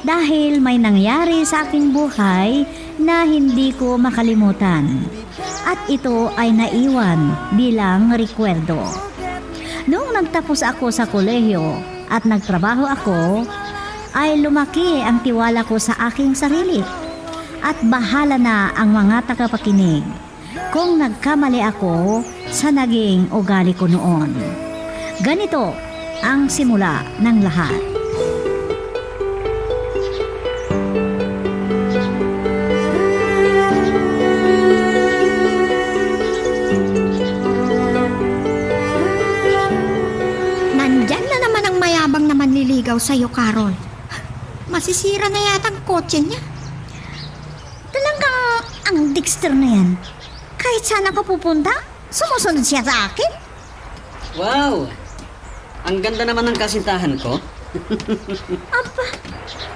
dahil may nangyari sa aking buhay na hindi ko makalimutan. At ito ay naiwan bilang rekwerdo. Noong nagtapos ako sa kolehiyo at nagtrabaho ako, ay lumaki ang tiwala ko sa aking sarili. At bahala na ang mga tagapakinig kung nagkamali ako sa naging ugali ko noon. Ganito ang simula ng lahat. Nandyan na naman ang mayabang na manliligaw sa'yo, Carol. Masisira na yata ang kotse niya. Talagang ang Dexter na yan. Kahit saan ako pupunta, sumusunod siya sa akin. Wow! Ang ganda naman ng kasintahan ko. Aba,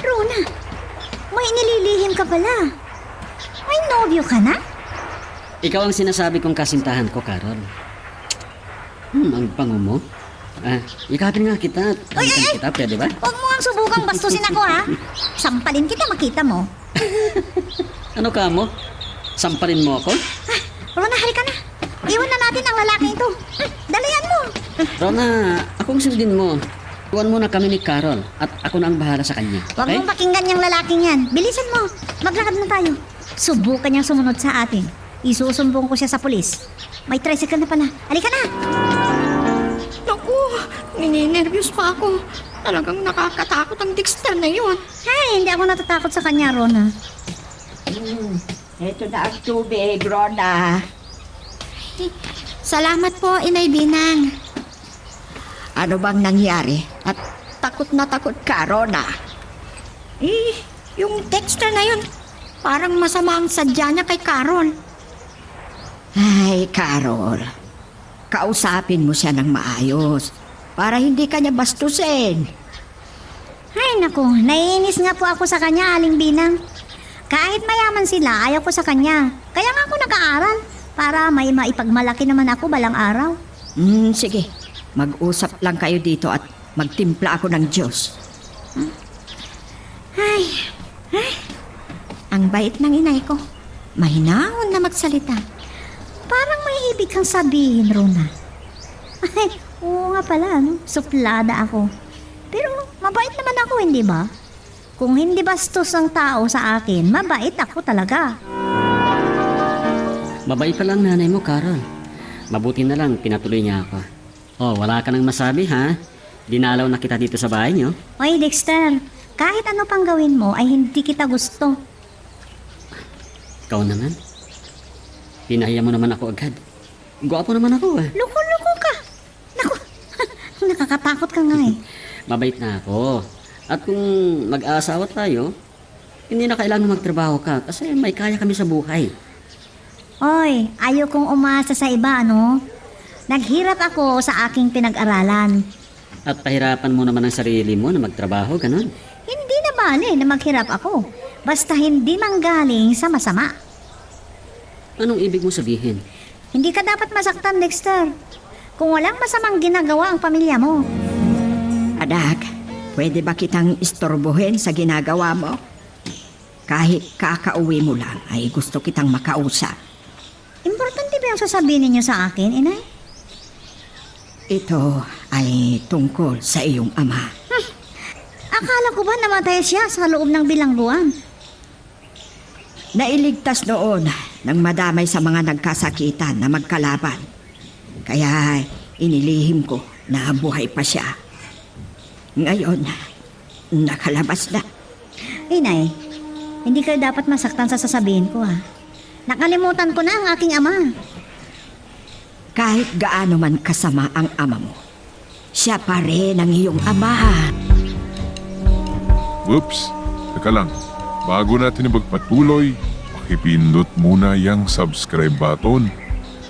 Rona, may nililihim ka pala. May nobyo ka na? Ikaw ang sinasabi kong kasintahan ko, Carol. Ang bango mo. Ikapin nga kita at halikan kita, pwede ba? Huwag mo ang subukang bastusin ako, ha? Sampalin kita, makita mo. Ano ka mo? Sampalin mo ako? Rona, halika na. Iwan na natin ang lalaki ito. Dalian mo. Rona, akong sundin mo. Tuwan mo na kami ni Carol at ako na ang bahala sa kanya. Huwag Okay? mong pakinggan yung lalaking yan. Bilisan mo. Maglakad na tayo. Subukan niyang sumunod sa atin. Isusumbong ko siya sa pulis. May tricycle na pala. Halika na. Naku, nininervyos pa ako. Talagang nakakatakot ang Dexter na yun. Ay, hindi ako natatakot sa kanya, Rona. Ito na ang tubig, Rona. Salamat po, Inay Binang. Ano bang nangyari? At takot na takot ka, Rona. Yung Dexter na yun, parang masama ang sadya niya kay Carol. Ay, Carol. Kausapin mo siya ng maayos para hindi ka niya bastusin. Ay, naku. Naiinis nga po ako sa kanya, Aling Binang. Kahit mayaman sila, ayaw ko sa kanya. Kaya nga ako nag-aaral. Para may maipagmalaki naman ako balang araw. Sige. Mag-usap lang kayo dito at magtimpla ako ng Diyos. Ay, ang bait ng inay ko. Mahinahon na magsalita. Parang may ibig kang sabihin, Rona. Ay, oo nga pala, no? Suplada ako. Pero mabait naman ako, hindi ba? Kung hindi bastos ang tao sa akin, mabait ako talaga. Mabait pa lang nanay mo, Carol. Mabuti na lang, pinatuloy niya ako. Oh, wala ka nang masabi, ha? Dinalaw na kita dito sa bahay niyo. Oy, Dexter, kahit ano pang gawin mo ay hindi kita gusto. Ikaw naman. Pinahiya mo naman ako agad. Gwapo naman ako, Luko-luko ka. Naku, nakakatakot ka nga eh. Mabait na ako. At kung mag-aasawa tayo, hindi na kailangan magtrabaho ka kasi may kaya kami sa buhay. Oy, ayaw kong umasa sa iba, ano? Naghirap ako sa aking pinag-aralan. At pahirapan mo naman ang sarili mo na magtrabaho, ganun. Hindi na bale na maghirap ako. Basta hindi manggaling sa masama. Anong ibig mo sabihin? Hindi ka dapat masaktan, Dexter. Kung walang masamang ginagawa ang pamilya mo. Anak, pwede ba kitang istorbohin sa ginagawa mo? Kahit kakauwi mo lang ay gusto kitang makausap. Importante ba yung sasabihin ninyo sa akin, inay? Ito ay tungkol sa iyong ama. Akala ko ba namatay siya sa loob ng bilangguan? Nailigtas noon nang madamay sa mga nagkasakitan na magkalaban. Kaya inilihim ko na buhay pa siya. Ngayon, nakalabas na. Inay, Hindi kayo dapat masaktan sa sasabihin ko, ha? Nakalimutan ko na ang aking ama. Kahit gaano man kasama ang ama mo, siya pa rin ang iyong ama. Whoops! Teka lang. Bago natin magpatuloy, pakipindot muna yung subscribe button.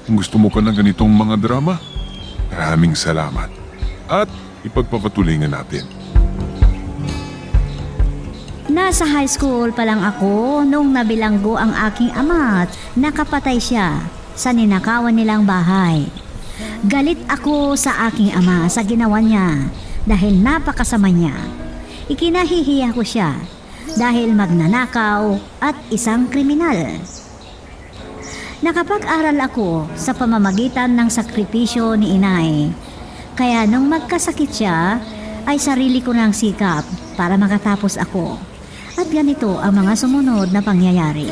Kung gusto mo ka ng ganitong mga drama, maraming salamat. At ipagpapatuloy nga natin. Nasa high school pa lang ako nung nabilanggo ang aking ama at nakapatay siya sa ninakawan nilang bahay. Galit ako sa aking ama sa ginawa niya dahil napakasama niya. Ikinahihiya ko siya dahil magnanakaw at isang kriminal. Nakapag-aral ako sa pamamagitan ng sakripisyo ni inay. Kaya nung magkasakit siya, ay sarili ko ng sikap para makatapos ako. At ganito ang mga sumunod na pangyayari.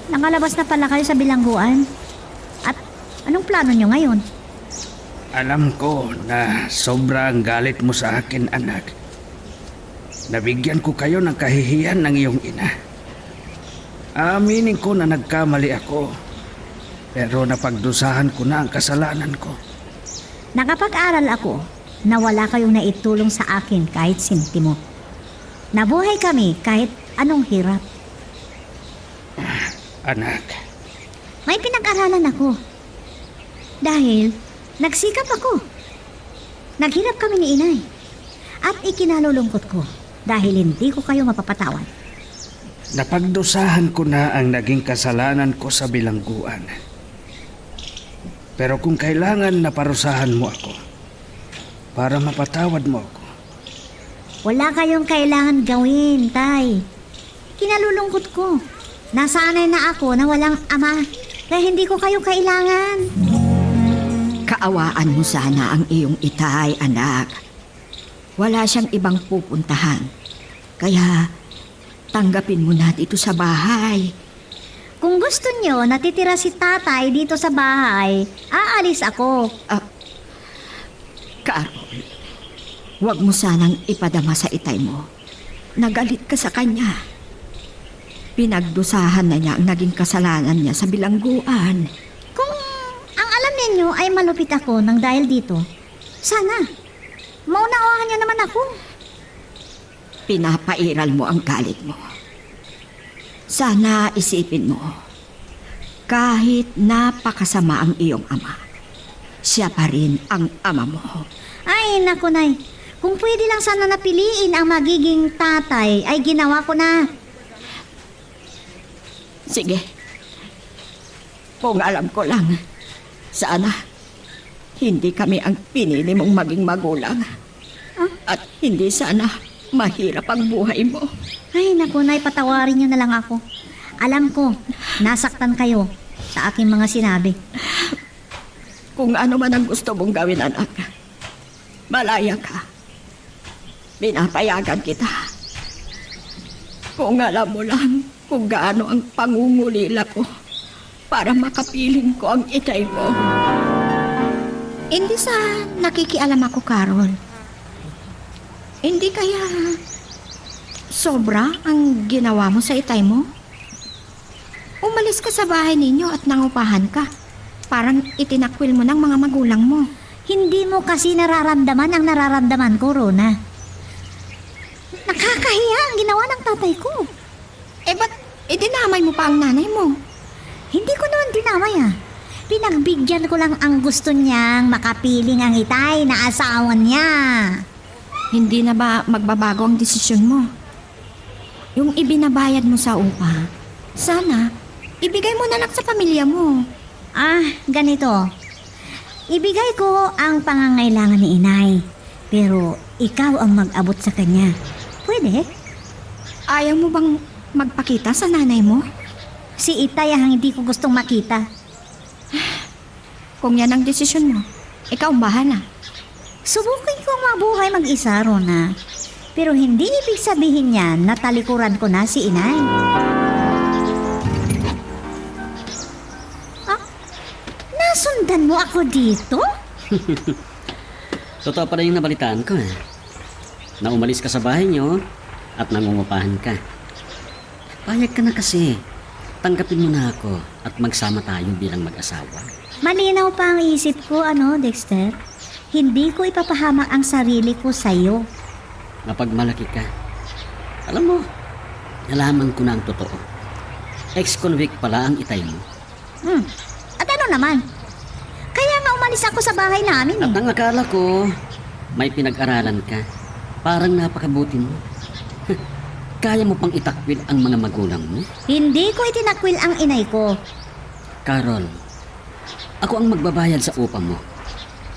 Nakalabas na pala kayo sa bilangguan? At anong plano nyo ngayon? Alam ko na sobrang galit mo sa akin, anak. Nabigyan ko kayo ng kahihiyan ng iyong ina. Aaminin ko na nagkamali ako. Pero napagdusahan ko na ang kasalanan ko. Nakapag-aral ako na wala kayong naitulong sa akin kahit sintimo. Nabuhay kami kahit anong hirap. Anak, May pinag-aralan ako. Dahil nagsikap ako. Naghirap kami ni inay. At ikinalulungkot ko dahil hindi ko kayo mapapatawad. napagdusahan ko na ang naging kasalanan ko sa bilangguan. Pero kung kailangan na parusahan mo ako para mapatawad mo ako, Wala kayong kailangan gawin, tay. Kinalulungkot ko. Nasanay na ako na walang ama. Kaya hindi ko kayo kailangan. Kaawaan mo sana ang iyong itay, anak. Wala siyang ibang pupuntahan. Kaya tanggapin mo na dito sa bahay. Kung gusto nyo natitira si tatay dito sa bahay, aalis ako. Carol, huwag mo sanang ipadama sa itay mo. Nagalit ka sa kanya. Pinagdusahan na niya ang naging kasalanan niya sa bilangguan. Kung ang alam ninyo ay malupit ako nang dahil dito, sana, maunawahan nyo naman ako. Pinapairal mo ang galit mo. Sana isipin mo, kahit napakasama ang iyong ama, siya pa rin ang ama mo. Ay, naku, nay. Kung pwede lang sana napiliin ang magiging tatay, ay ginawa ko na. Sige. Kung alam ko lang, sana hindi kami ang pinili mong maging magulang. At hindi sana mahirap ang buhay mo. Ay, naku, nay, patawarin nyo na lang ako. Alam ko, nasaktan kayo sa aking mga sinabi. Kung ano man ang gusto mong gawin, anak, malaya ka. Pinapayagan kita. Kung alam mo lang kung gaano ang pangungulila ko para makapiling ko ang itay mo. Hindi sa nakikialam ako, Carol. Hindi kaya sobra ang ginawa mo sa itay mo? Umalis ka sa bahay ninyo at nangupahan ka. Parang itinakwil mo ng mga magulang mo. Hindi mo kasi nararamdaman ang nararamdaman ko, Rona. Nakakahiya ang ginawa ng tatay ko. Ba't idinamay mo pa ang nanay mo? Hindi ko naman dinamay, ah. Pinagbigyan ko lang ang gusto niyang makapiling ang itay na asawa niya. Hindi na ba magbabago ang desisyon mo? Yung ibinabayad mo sa upa, sana ibigay mo na lang sa pamilya mo. Ganito. Ibigay ko ang pangangailangan ni inay. Pero ikaw ang mag-abot sa kanya. Pwede? Ayaw mo bang magpakita sa nanay mo? Si itay ang hindi ko gustong makita. Kung yan ang desisyon mo, ikaw ang bahala. Subukin kong mabuhay mag-isa, Rona. Pero hindi ibig sabihin yan na talikuran ko na si inay. Nasundan mo ako dito? Totoo pa rin yung nabalitaan ko na umalis ka sa bahay niyo at nangungupahan ka. Payag ka na kasi. Tanggapin mo na ako at magsama tayo bilang mag-asawa. Malinaw pa ang isip ko, Dexter. Hindi ko ipapahamak ang sarili ko sa'yo. Kapag malaki ka, alam mo, nalaman ko na ang totoo. Ex-convict pala ang itay mo. At ano naman? Kaya nga umalis ako sa bahay namin At ang akala ko, may pinag-aralan ka. Parang napakabuti mo. Kaya mo pang itakwil ang mga magulang mo? Hindi ko itinakwil ang inay ko. Carol, ako ang magbabayad sa upa mo.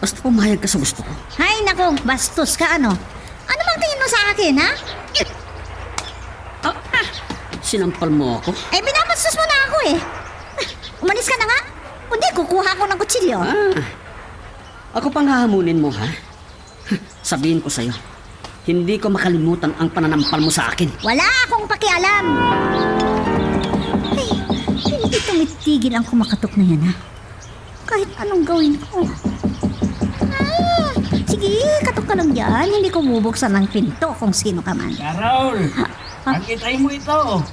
Basta pumayag ka sa gusto ko. Hay nako, bastos ka Ano bang tingin mo sa akin, ha? Sinampal mo ako? Binabastos mo na ako Umalis ka na nga. Kundi kukuha ko ng kutsilyo. Ako pang hahamunin mo, ha? Sabihin ko sa'yo, hindi ko makalimutan ang pananampal mo sa akin. Wala akong pakialam. Ay, hindi tumitigil ang kumakatok na yan, ha? Kahit anong gawin ko. Sige, katok ka lang dyan. Hindi ko bubuksan ng pinto kung sino ka man. Carol, ang itay mo ito.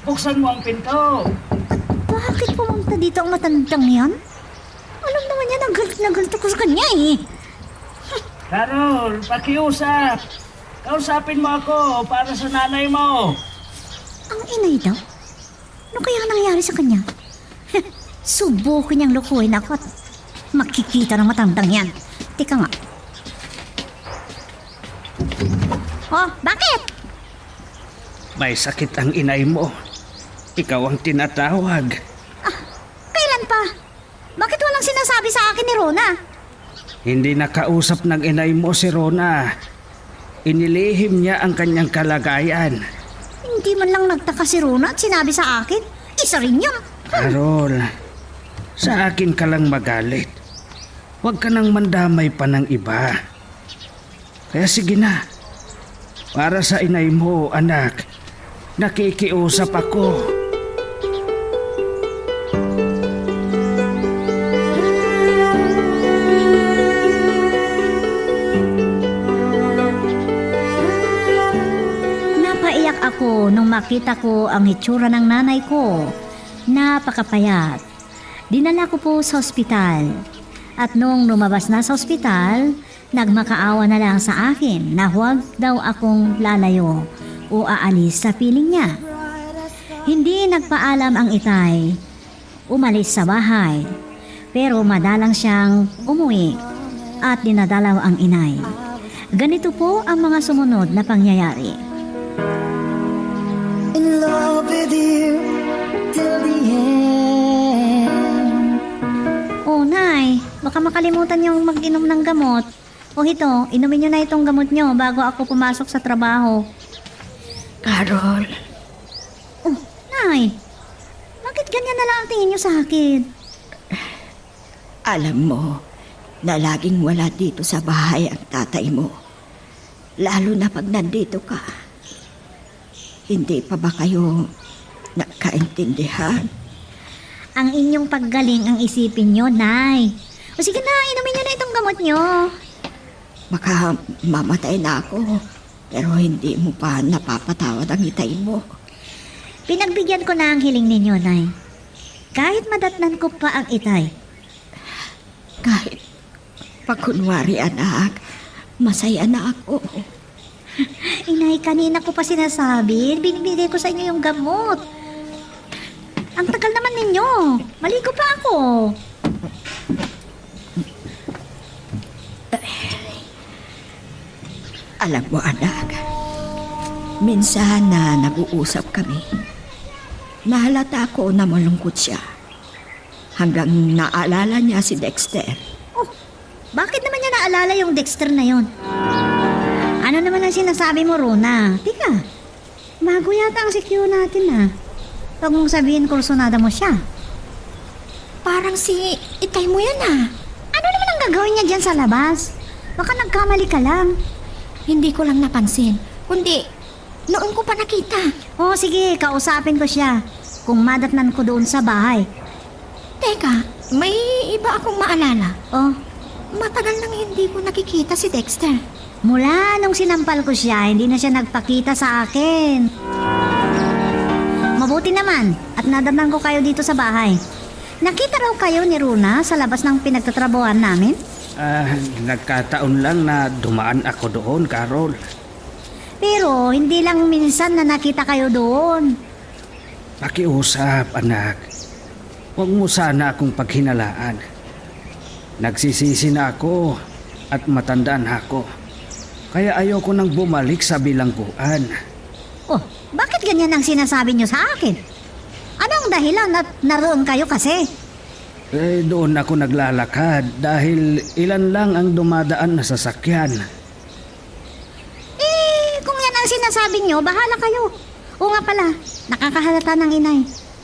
Buksan mo ang pinto. Bakit pumunta dito ang matandang yan? Alam naman yan, ang galit ako sa kanya Carol, pakiusap. Kausapin mo ako para sa nanay mo. Ang inay daw? Ano kaya nangyari sa kanya? Subukin niyang lukuhin ako at makikita ng matandang yan. Teka nga. Oh, bakit? May sakit ang inay mo. Ikaw ang tinatawag. Kailan pa? Bakit walang sinasabi sa akin ni Rona? Hindi nakausap ng inay mo si Rona. Inilihim niya ang kanyang kalagayan. Hindi man lang nagtaka si Rona at sinabi sa akin. Isa rin yun. Carol, sa akin ka lang magalit. Huwag ka nang mandamay pa ng iba. Kaya sige na. Para sa inay mo, anak, nakikiusap ako. Napaiyak ako nung makita ko ang itsura ng nanay ko. Napakapayat. Dinala ko po sa ospital. At nung lumabas na sa ospital, nagmakaawa na lang sa akin na huwag daw akong lalayo o aalis sa piling niya. Hindi nagpaalam ang itay. Umalis sa bahay. Pero madalang siyang umuwi at dinadalaw ang inay. Ganito po ang mga sumunod na pangyayari. In love with you till the end. Oh, Nay, baka makalimutan niyong mag-inom ng gamot. O ito, inumin niyo na itong gamot niyo bago ako pumasok sa trabaho. Carol, Oh, Nay, bakit ganyan na lang ang tingin niyo sa akin? alam mo na laging wala dito sa bahay ang tatay mo. Lalo na pag nandito ka. Hindi pa ba kayo nagkaintindihan? Ang inyong paggaling ang isipin niyo, Nay. O sige na, inumin niyo na itong gamot niyo. Baka mamatay na ako, pero hindi mo pa napapatawad ang itay mo. Pinagbigyan ko na ang hiling ninyo, Nay. Kahit madatnan ko pa ang itay. Kahit pagkunwari anak, masaya na ako. Inay, kanina ko pa sinasabi, binibigay ko sa inyo yung gamot. Ang tagal naman ninyo. Maligo pa ako. Alam mo anak, minsan na nag-uusap kami, nahalata ko na malungkot siya. Hanggang naalala niya si Dexter. Oh, bakit naman niya naalala yung Dexter na yon? Ano naman ang sinasabi mo, Rona? Tika, bago yata ang secure natin Huwag mong sabihin kursunada mo siya. Parang si itay mo yan Ano naman ang gagawin niya dyan sa labas? Baka nagkamali ka lang. Hindi ko lang napansin, kundi noon ko pa nakita. Oh, sige, kausapin ko siya. Kung madatnan ko doon sa bahay. Teka, may iba akong maalala. Oh, Matagal nang hindi ko nakikita si Dexter. Mula nung sinampal ko siya, hindi na siya nagpakita sa akin. Mabuti naman at nadatnan ko kayo dito sa bahay. Nakita raw kayo ni Runa sa labas ng pinagtatrabuhan namin? Nagkataon lang na dumaan ako doon, Carol. Pero hindi lang minsan na nakita kayo doon. Pakiusap, anak. Huwag mo sana akong paghinalaan. Nagsisisi na ako at matanda na ako. Kaya ayoko nang bumalik sa bilangguan. Oh, bakit ganyan ang sinasabi niyo sa akin? Anong dahilan at naroon kayo kasi? Doon ako naglalakad dahil ilan lang ang dumadaan na sasakyan. Kung yan ang sinasabi niyo, bahala kayo. O nga pala, nakakahalata ng inay.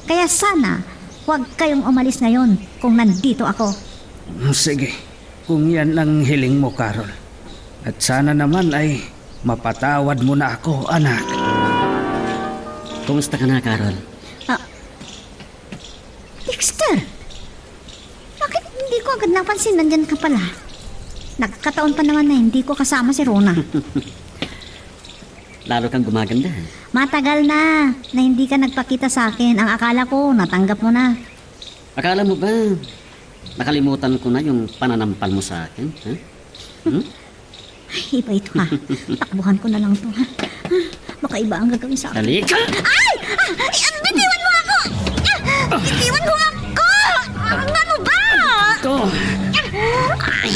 Kaya sana, huwag kayong umalis ngayon kung nandito ako. Sige, kung yan ang hiling mo, Carol. At sana naman ay mapatawad mo na ako, anak. Kumusta ka na, Carol? Dexter! Bakit hindi ko agad napansin nandyan ka pala? Nagkataon pa naman na hindi ko kasama si Rona. Lalo kang gumaganda. Matagal na hindi ka nagpakita sa akin. Ang akala ko, natanggap mo na. Akala mo ba, nakalimutan ko na yung pananampal mo sa akin? Ha? Ay, iba ito ha. Takbuhan ko na lang to ha. Baka iba ang gagawin sa akin. Halika! Ay! Bitiwan mo ako! Bitiwan mo ako! Ano ba? Ito! Ay!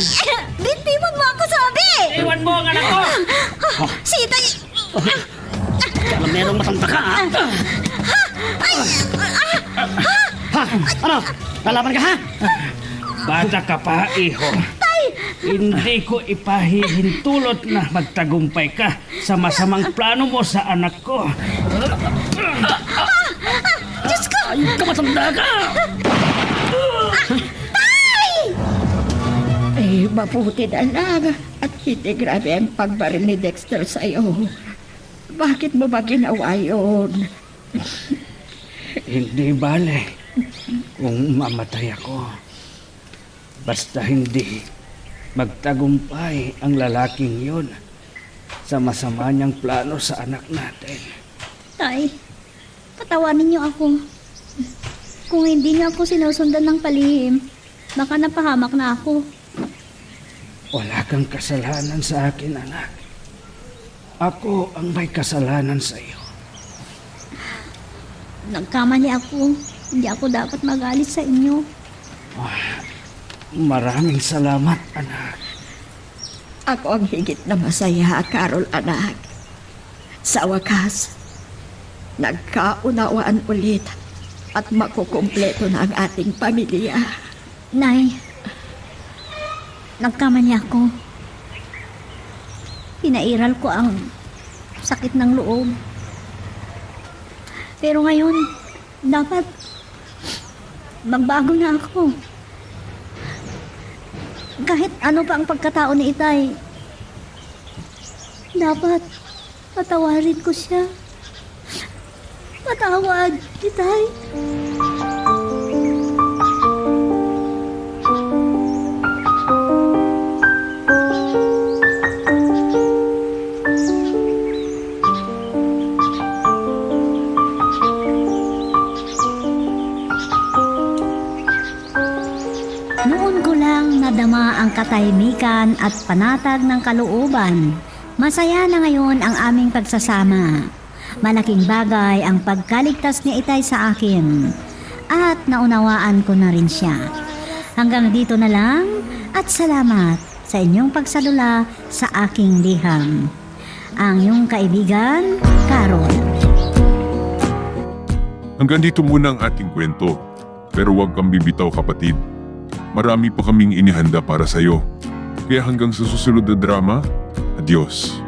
Bitiwan mo ako, sabi! Iwan mo ang anak ko! Si Itay! Alam merong matanda ka, ha? Ha? Ano? Lalaban ka, ha? Bata ka pa, iho. Hindi ko ipahihintulot na magtagumpay ka sa masamang plano mo sa anak ko. Diyos ko! Ayun ka, matanda ka! Mabuti na lang at hindi grabe ang pagbaril ni Dexter sa'yo. Bakit mo ba ginawa yun? Hindi bale kung mamatay ako. Basta hindi magtagumpay ang lalaking yun sa masama niyang plano sa anak natin. Tay, patawanin niyo ako. Kung hindi niyo ako sinusundan ng palihim, baka napahamak na ako. Wala kang kasalanan sa akin, anak. Ako ang may kasalanan sa iyo. Nagkamali ako. Hindi ako dapat magalit sa inyo. Maraming salamat, anak. Ako ang higit na masaya, Carol, anak. Sa wakas, nagkaunawaan ulit at makukumpleto na ang ating pamilya. Nay, nagkamali ako. Pinairal ko ang sakit ng loob. Pero ngayon, dapat magbago na ako. Kahit ano pa ang pagkatao ni Itay, dapat patawarin ko siya. Patawad, Itay. Noon ko lang nadama ang katahimikan at panatag ng kalooban. Masaya na ngayon ang aming pagsasama. Malaking bagay ang pagkaligtas ni Itay sa akin. At naunawaan ko na rin siya. Hanggang dito na lang at salamat sa inyong pagsalula sa aking liham. Ang iyong kaibigan, Carol. Hanggang dito muna ang ating kwento. Pero huwag kang bibitaw, kapatid. Marami pa kaming inihanda para sa'yo. Kaya hanggang sa susunod na drama, adios.